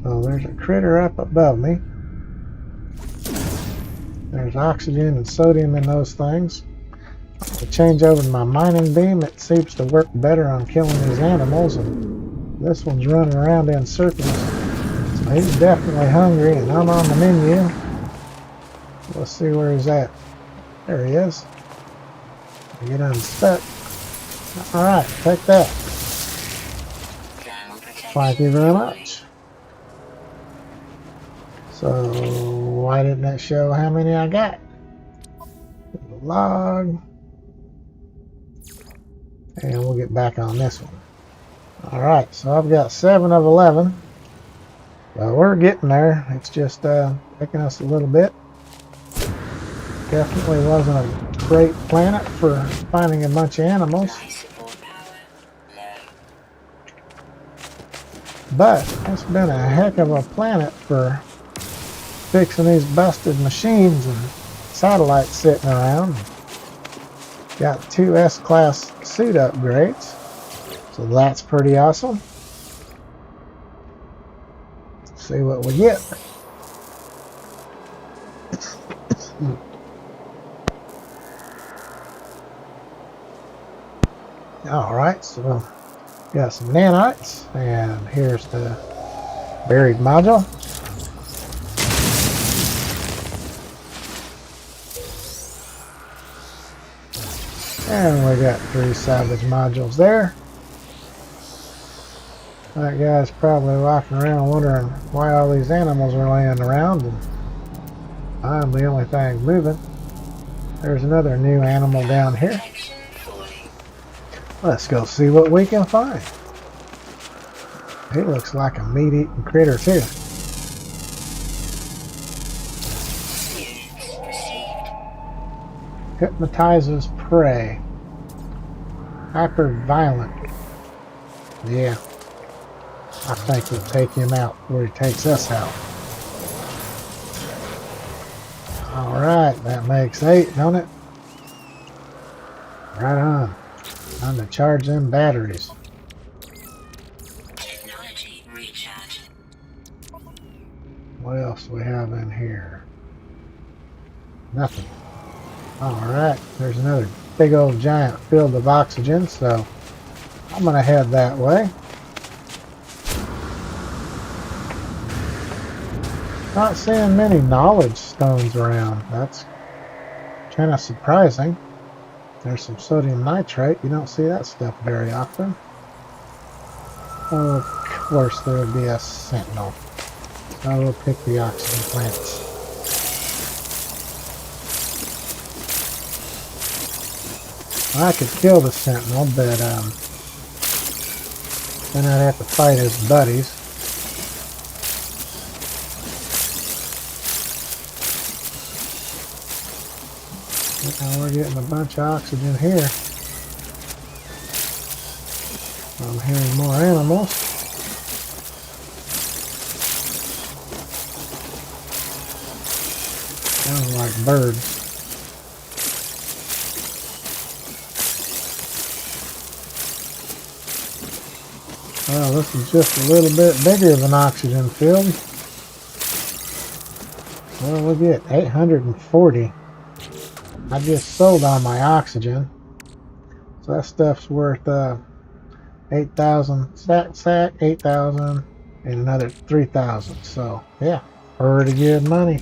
So there's a critter up above me. There's oxygen and sodium in those things. To change over to my mining beam, it seems to work better on killing these animals, and this one's running around in circles. So he's definitely hungry, and I'm on the menu. Let's see where he's at. There he is. Get unstuck. Alright, take that. Thank you very much. So, why didn't it show how many I got? Log. And we'll get back on this one. Alright, so I've got 7 of 11. Well, we're getting there. It's just taking us a little bit. Definitely wasn't a great planet for finding a bunch of animals. But it's been a heck of a planet for fixing these busted machines and satellites sitting around. Got 2 S-class suit upgrades, so that's pretty awesome. Let's see what we get. Alright, so got some nanites, and here's the buried module. And we got 3 salvage modules there. That guy's probably walking around wondering why all these animals are laying around, and I'm the only thing moving. There's another new animal down here. Let's go see what we can find. He looks like a meat-eating critter too. Hypnotizes prey. Hyper-violent. Yeah. I think we'll take him out where he takes us out. Alright, that makes 8, don't it? Right on. Time to charge them batteries. Technology recharge. What else do we have in here? Nothing. Alright, there's another big old giant field of oxygen, so I'm going to head that way. Not seeing many knowledge stones around. That's kind of surprising. There's some sodium nitrate. You don't see that stuff very often. Of course there would be a sentinel. So we'll pick the oxygen plants. I could kill the sentinel, but then I'd have to fight his buddies. Now we're getting a bunch of oxygen here. I'm hearing more animals. Sounds like birds. Well, this is just a little bit bigger of an oxygen field. Well, we get 840. I just sold all my oxygen, so that stuff's worth 8,000 sack 8,000 and another 3,000. So yeah, pretty good money.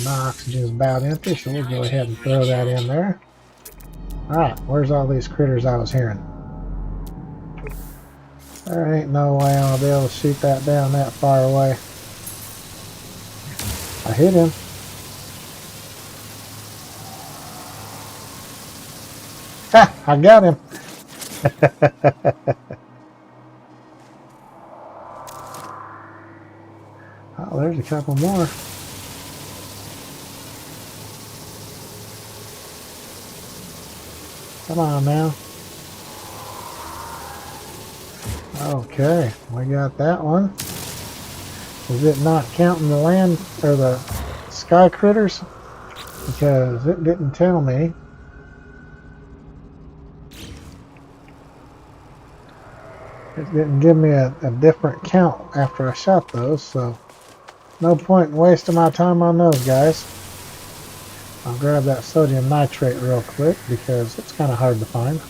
My oxygen's about empty, so we'll go ahead and throw that in there. Alright, where's all these critters I was hearing? There ain't no way I'll be able to shoot that down that far away. I hit him. Ha! I got him. Oh, there's a couple more. Come on now. Okay, we got that one. Is it not counting the land or the sky critters? Because it didn't tell me. It didn't give me a different count after I shot those, so no point in wasting my time on those guys. I'll grab that sodium nitrate real quick because it's kind of hard to find.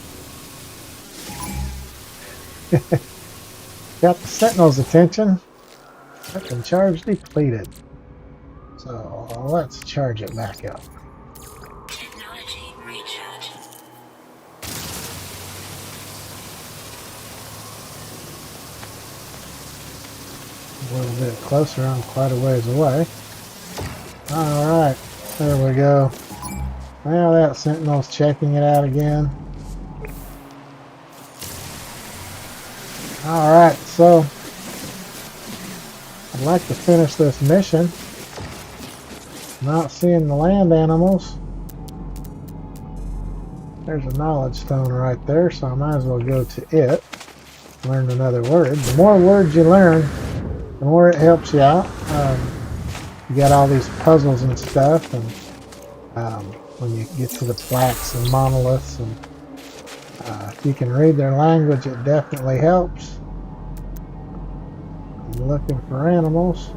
Got the Sentinel's attention. Weapon charge depleted. So let's charge it back up. Technology recharge. A little bit closer, I'm quite a ways away. Alright, there we go. Now that Sentinel's checking it out again. Alright, so I'd like to finish this mission. Not seeing the land animals. There's a knowledge stone right there, so I might as well go to it. Learn another word. The more words you learn, the more it helps you out. You got all these puzzles and stuff, and when you get to the plaques and monoliths, and if you can read their language, it definitely helps. I'm looking for animals.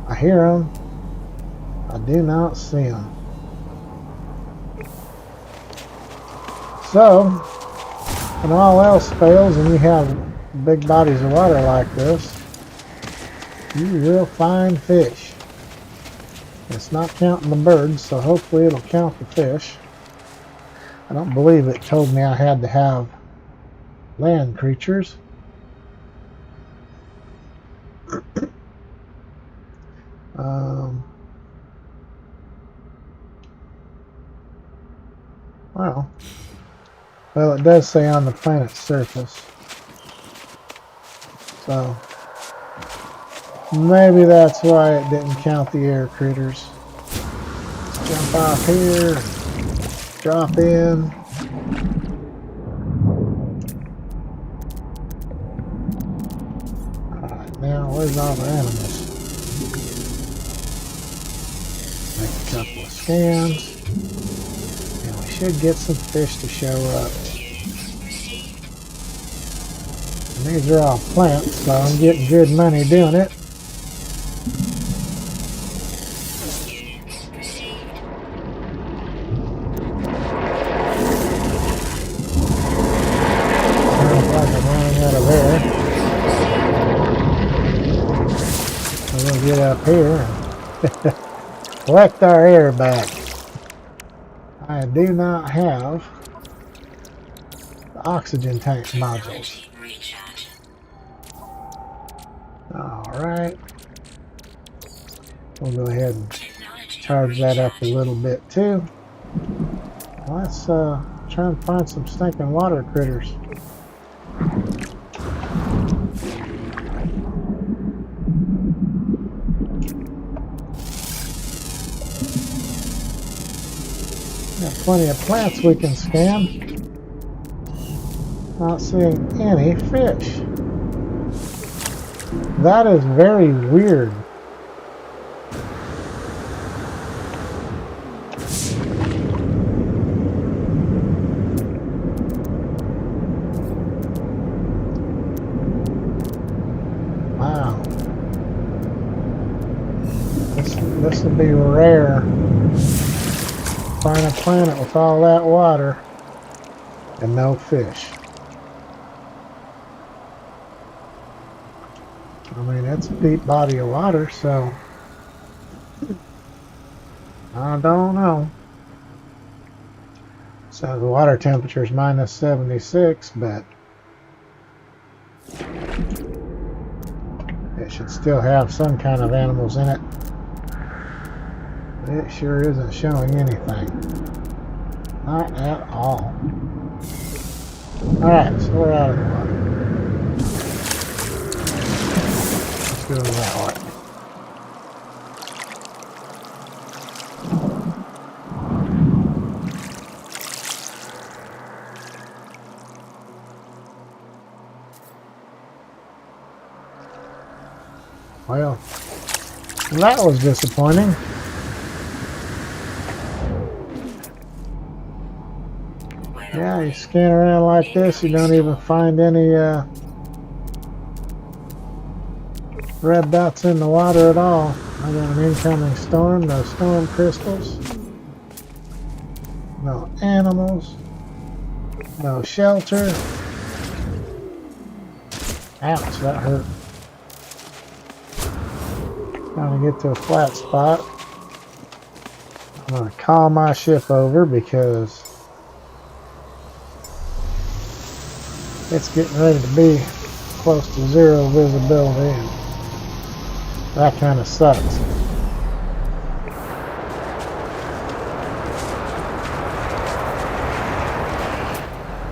I hear them. I do not see them. So, when all else fails and you have big bodies of water like this, you will find fish. It's not counting the birds, so hopefully it'll count the fish. I don't believe it told me I had to have land creatures. Well, it does say on the planet's surface. So, maybe that's why it didn't count the air critters. Let's jump off here, drop in. Alright, now where's all the animals? Make a couple of scans. And we should get some fish to show up. And these are all plants, so I'm getting good money doing it. Sounds like I'm running out of air. So we'll get up here and collect our air back. I do not have the oxygen tank modules. Alright. We'll go ahead and charge that up a little bit too. Let's try and find some stinking water critters. Got plenty of plants we can scan. Not seeing any fish. That is very weird. Wow. This would be rare. Find a planet with all that water and no fish. I mean, it's a deep body of water, so I don't know. So the water temperature is -76, but It should still have some kind of animals in it. But it sure isn't showing anything. Not at all. Alright, so we're out of the water. Let's go that way. Well, that was disappointing. Yeah, you scan around like this, you don't even find any red dots in the water at all. I got an incoming storm, no storm crystals, no animals, no shelter. Ouch, that hurt. Trying to get to a flat spot. I'm going to call my ship over because it's getting ready to be close to zero visibility, and that kind of sucks.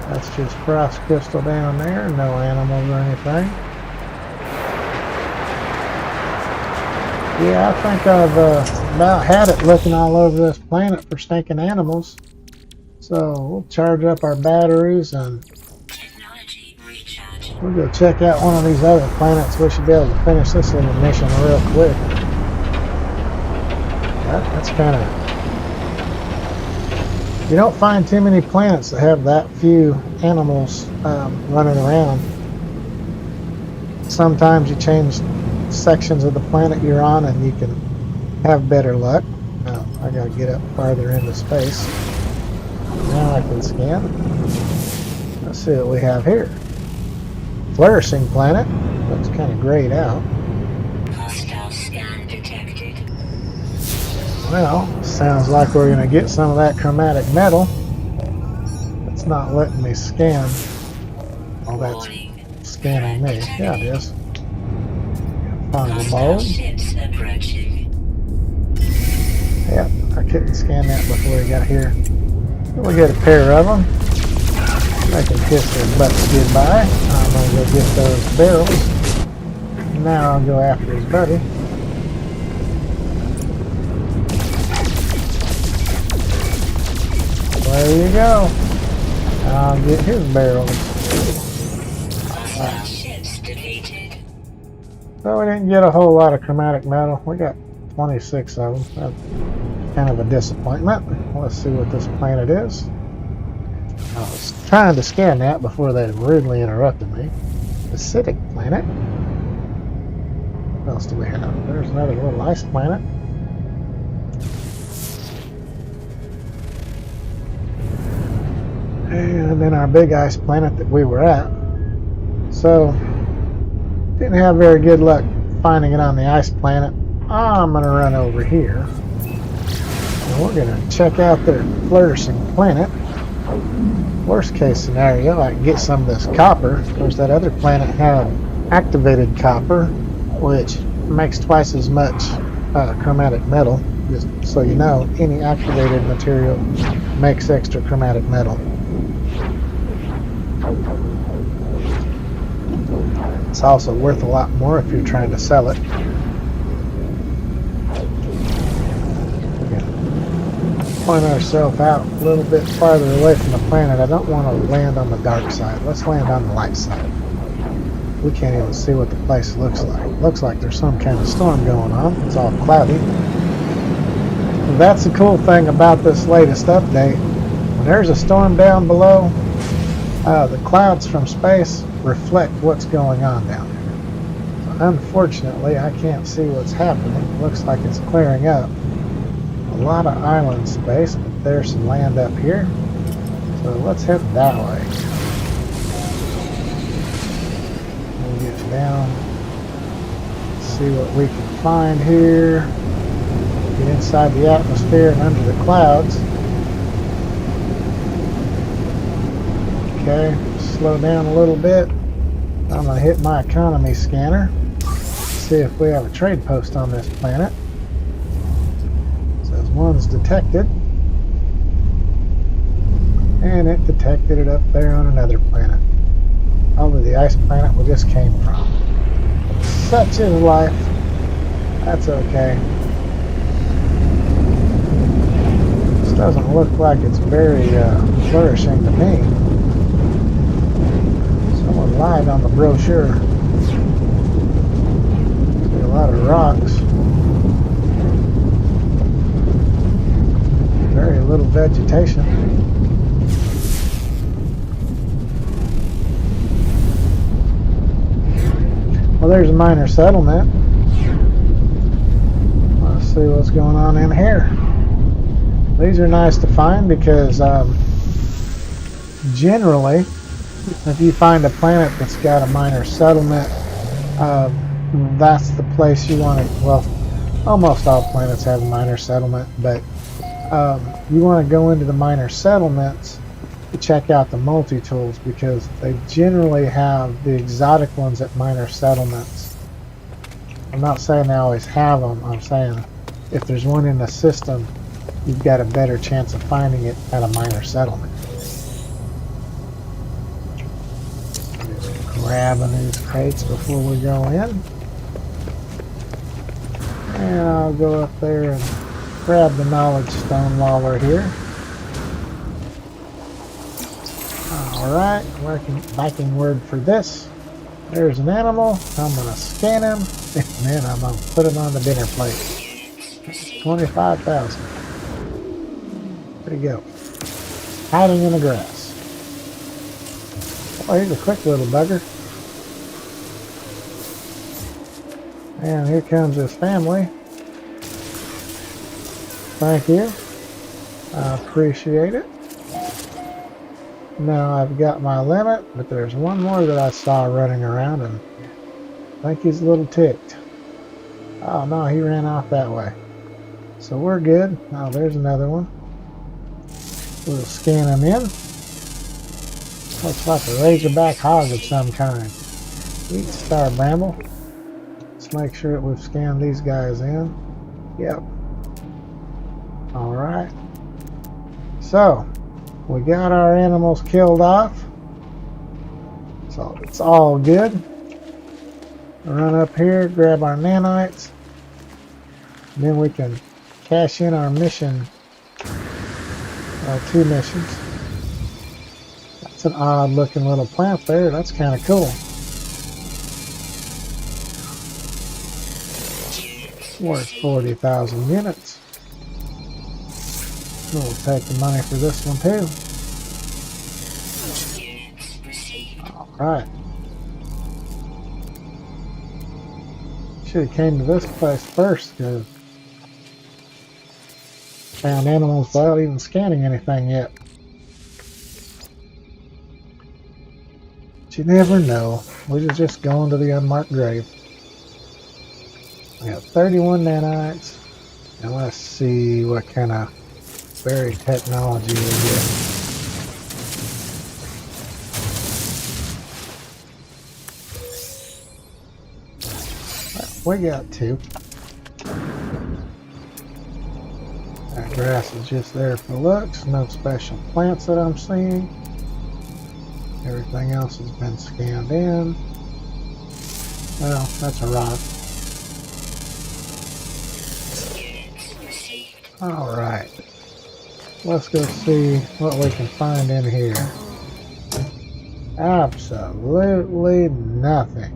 That's just frost crystal down there, no animals or anything. Yeah, I think I've about had it looking all over this planet for stinking animals. So we'll charge up our batteries and we'll go check out one of these other planets. We should be able to finish this little mission real quick. That's kind of... You don't find too many planets that have that few animals running around. Sometimes you change sections of the planet you're on and you can have better luck. Now, I gotta get up farther into space. Now I can scan. Let's see what we have here. Flourishing planet. Looks kind of grayed out. Hostile scan detected. Well, sounds like we're gonna get some of that chromatic metal. It's not letting me scan. Oh, that's scanning me. Yeah, it is. Fungal mold. Yep, I couldn't scan that before we got here. We'll get a pair of them. They can kiss their butts goodbye. I'm going to go get those barrels. Now I'll go after his buddy. There you go. I'll get his barrels. So we didn't get a whole lot of chromatic metal. We got 26 of them. That's kind of a disappointment. Let's see what this planet is. I was trying to scan that before they rudely interrupted me. Acidic planet. What else do we have? There's another little ice planet. And then our big ice planet that we were at. So, didn't have very good luck finding it on the ice planet. I'm going to run over here. And we're going to check out their flourishing planet. Worst case scenario, I can get some of this copper. Of course, that other planet had activated copper, which makes twice as much chromatic metal. Just so you know, any activated material makes extra chromatic metal. It's also worth a lot more if you're trying to sell it. Point ourselves out a little bit farther away from the planet. I don't want to land on the dark side. Let's land on the light side. We can't even see what the place looks like. Looks like there's some kind of storm going on. It's all cloudy. That's the cool thing about this latest update. When there's a storm down below, the clouds from space reflect what's going on down there. So unfortunately, I can't see what's happening. Looks like it's clearing up. A lot of island space, but there's some land up here. So let's head that way. We'll get down, see what we can find here. Get inside the atmosphere and under the clouds. Okay, slow down a little bit. I'm going to hit my economy scanner. see if we have a trade post on this planet. It says one's detected. And it detected it up there on another planet. Probably the ice planet we just came from. Such is life. That's okay. This doesn't look like it's very flourishing to me. Someone lied on the brochure. See a lot of rocks. Very little vegetation. Well, there's a minor settlement. Let's see what's going on in here. These are nice to find because generally, if you find a planet that's got a minor settlement, that's the place you want to, well, almost all planets have a minor settlement, but you want to go into the minor settlements to check out the multi-tools because they generally have the exotic ones at minor settlements. I'm not saying they always have them, I'm saying if there's one in the system, you've got a better chance of finding it at a minor settlement. Just grabbing these crates before we go in. And I'll go up there and grab the knowledge stone while we're here. Alright, Viking word for this. There's an animal. I'm going to scan him, and then I'm going to put him on the dinner plate. 25,000. There you go. Hiding in the grass. Oh, here's a quick little bugger. And here comes his family. Thank you. I appreciate it. Now I've got my limit, but there's one more that I saw running around, and I think he's a little ticked. Oh no, he ran off that way. So we're good. Oh, there's another one. We'll scan him in. Looks like a razorback hog of some kind. Eat star bramble. Let's make sure that we've scanned these guys in. Yep. Alright. So, we got our animals killed off. So, it's all good. Run up here, grab our nanites. Then we can cash in our mission. Two missions. That's an odd looking little plant there. That's kind of cool. Worth 40,000 units. We'll take the money for this one too. Alright. Should have came to this place first because found animals without even scanning anything yet. But you never know. We're just going to the unmarked grave. We got 31 nanites. And let's see what kind of buried technology we get. We got 2. That grass is just there for looks. No special plants that I'm seeing. Everything else has been scanned in. Well, that's a rock. Alright. Let's go see what we can find in here. Absolutely nothing.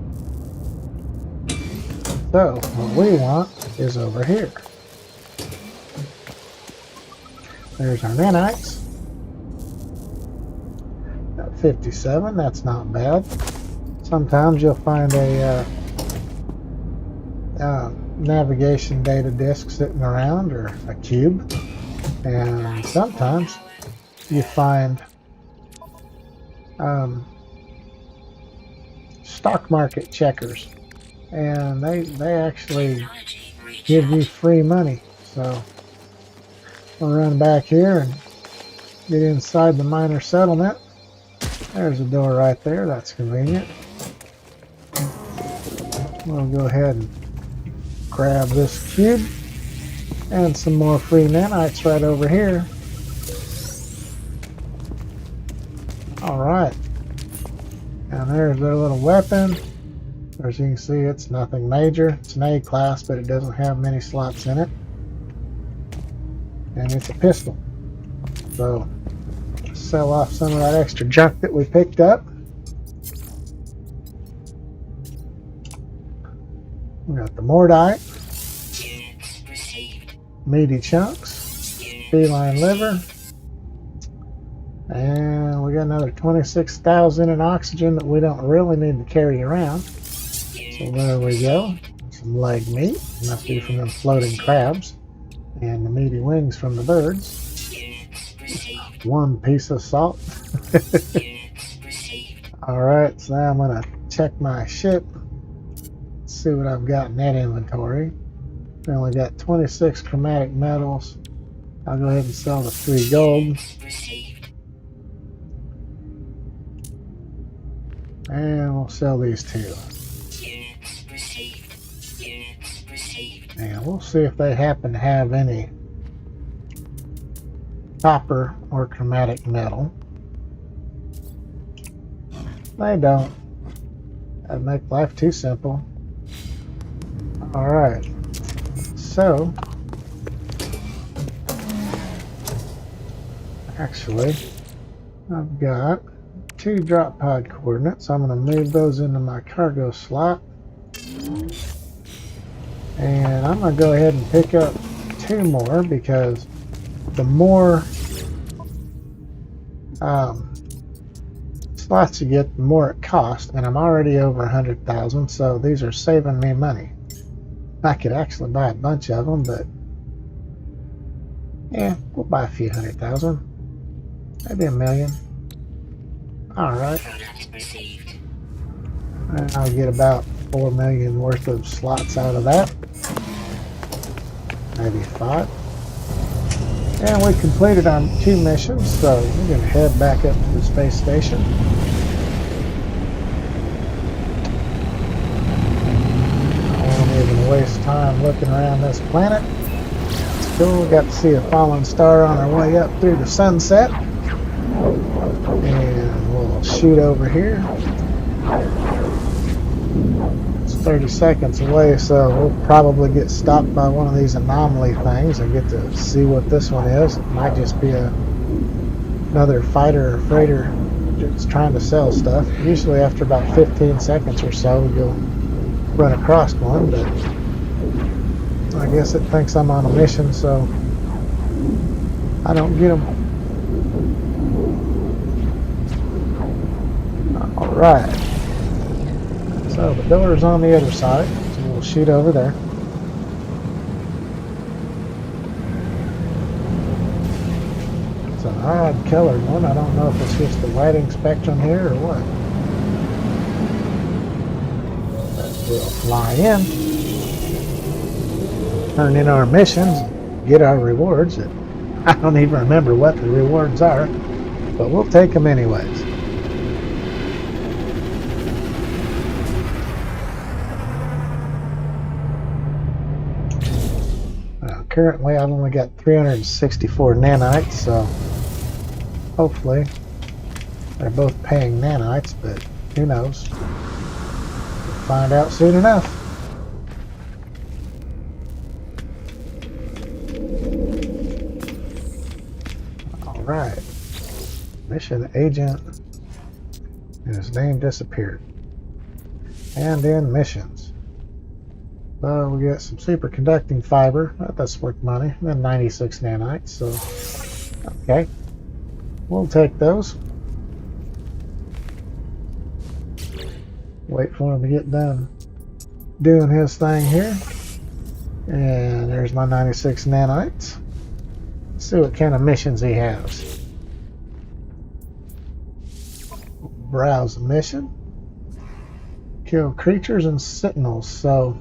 So, what we want is over here. There's our nanites. Got 57, that's not bad. Sometimes you'll find a navigation data disk sitting around, or a cube. And sometimes you find stock market checkers. And they actually give you free money. So we'll run back here and get inside the minor settlement. There's a door right there. That's convenient. We'll go ahead and grab this cube and some more free nanites right over here. Alright. And there's their little weapon. As you can see, it's nothing major. It's an A class, but it doesn't have many slots in it. And it's a pistol. So, sell off some of that extra junk that we picked up. We got the mordite, meaty chunks, feline liver, and we got another 26,000 in oxygen that we don't really need to carry around. So there we go. Some leg meat, must be from them floating crabs, and the meaty wings from the birds. One piece of salt. Alright, so now I'm going to check my ship. See what I've got in that inventory. We only got 26 chromatic metals. I'll go ahead and sell the 3 gold. And we'll sell these 2. And we'll see if they happen to have any copper or chromatic metal. They don't. That'd make life too simple. Alright, so actually I've got 2 drop pod coordinates. I'm going to move those into my cargo slot, and I'm going to go ahead and pick up 2 more, because the more slots you get, the more it costs, and I'm already over 100,000, so these are saving me money. I could actually buy a bunch of them, but yeah, we'll buy a few 100,000, maybe 1 million. Alright, and I'll get about 4 million worth of slots out of that, maybe 5. And we completed our 2 missions, so we're going to head back up to the space station. Waste time looking around this planet. It's cool. We got to see a fallen star on our way up through the sunset. And we'll shoot over here. It's 30 seconds away, so we'll probably get stopped by one of these anomaly things and get to see what this one is. It might just be another fighter or freighter just trying to sell stuff. Usually after about 15 seconds or so, you'll run across one, but I guess it thinks I'm on a mission, so I don't get them. Alright, so the door's on the other side, so we'll shoot over there. It's an odd colored one. I don't know if it's just the lighting spectrum here or what. We'll fly in, turn in our missions, get our rewards. I don't even remember what the rewards are, but we'll take them anyways. Currently I've only got 364 nanites, so hopefully they're both paying nanites, but who knows. Find out soon enough. Alright. Mission agent. And his name disappeared. And in missions. So we got some superconducting fiber. That's worth money. Then 96 nanites. So, okay. We'll take those. Wait for him to get done doing his thing here. And there's my 96 nanites. Let's see what kind of missions he has. Browse the mission. Kill creatures and sentinels. So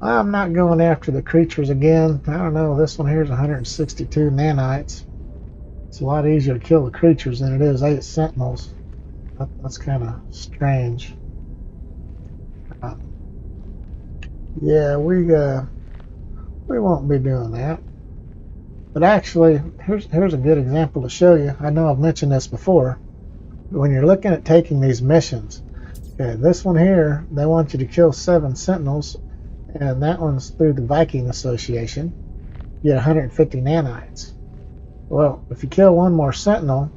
I'm not going after the creatures again. I don't know. This one here is 162 nanites. It's a lot easier to kill the creatures than it is 8 sentinels. That's kind of strange. Yeah, we won't be doing that. But actually, here's a good example to show you. I know I've mentioned this before. When you're looking at taking these missions, okay, this one here, they want you to kill 7 Sentinels, and that one's through the Viking Association. You get 150 nanites. Well, if you kill one more Sentinel,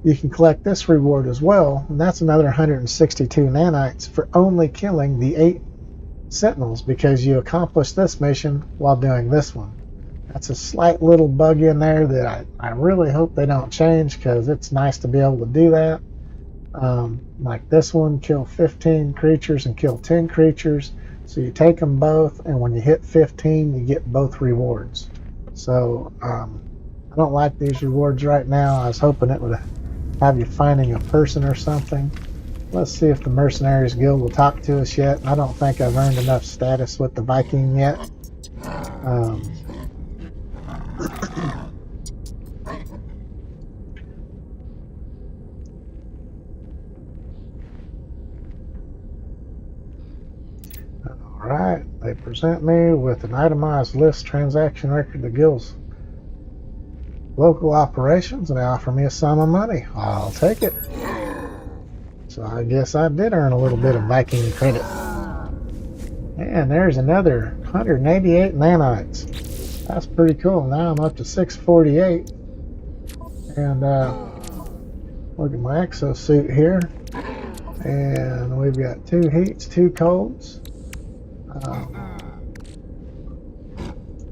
you can collect this reward as well, and that's another 162 nanites for only killing the 8 Sentinels because you accomplished this mission while doing this one. That's a slight little bug in there that I really hope they don't change because it's nice to be able to do that. Like this one, kill 15 creatures and kill 10 creatures. So you take them both, and when you hit 15, you get both rewards. So I don't like these rewards right now. I was hoping it would have you finding a person or something. Let's see if the Mercenaries Guild will talk to us yet. I don't think I've earned enough status with the Viking yet. Alright, they present me with an itemized list transaction record of the guild's local operations, and they offer me a sum of money. I'll take it. So I guess I did earn a little bit of Viking credit. And there's another 188 nanites. That's pretty cool. Now I'm up to 648. And look at my exosuit here. And we've got 2 heats, 2 colds.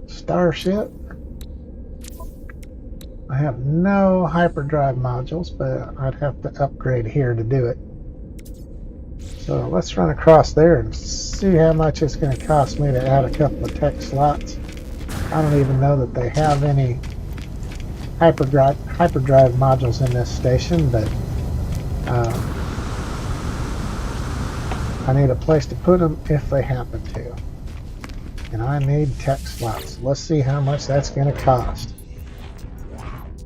Starship. I have no hyperdrive modules, but I'd have to upgrade here to do it. So let's run across there and see how much it's going to cost me to add a couple of tech slots. I don't even know that they have any hyperdrive modules in this station, but I need a place to put them if they happen to. And I need tech slots. Let's see how much that's going to cost.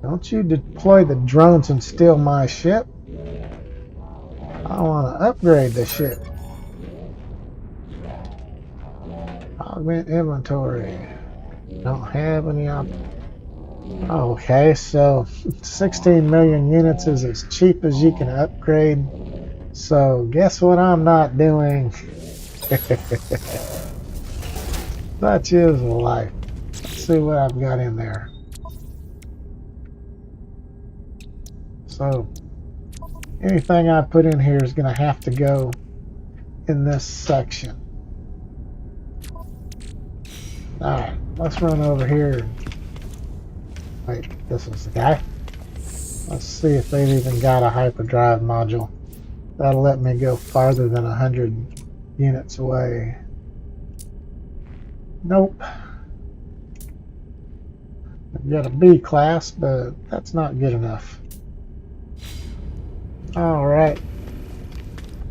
Don't you deploy the drones and steal my ship. I want to upgrade the ship. Augment inventory. Don't have any Okay, so 16 million units is as cheap as you can upgrade. So guess what I'm not doing? Such is life. Let's see what I've got in there. So anything I put in here is going to have to go in this section. Alright, let's run over here. Wait, this is the guy. Let's see if they've even got a hyperdrive module. That'll let me go farther than 100 units away. Nope. I've got a B class, but that's not good enough. Alright.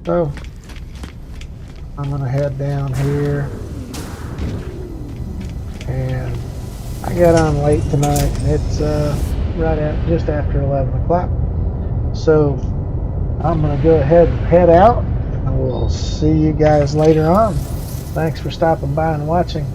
So, I'm going to head down here. And I got on late tonight. It's right at just after 11 o'clock. So, I'm going to go ahead and head out. And we'll see you guys later on. Thanks for stopping by and watching.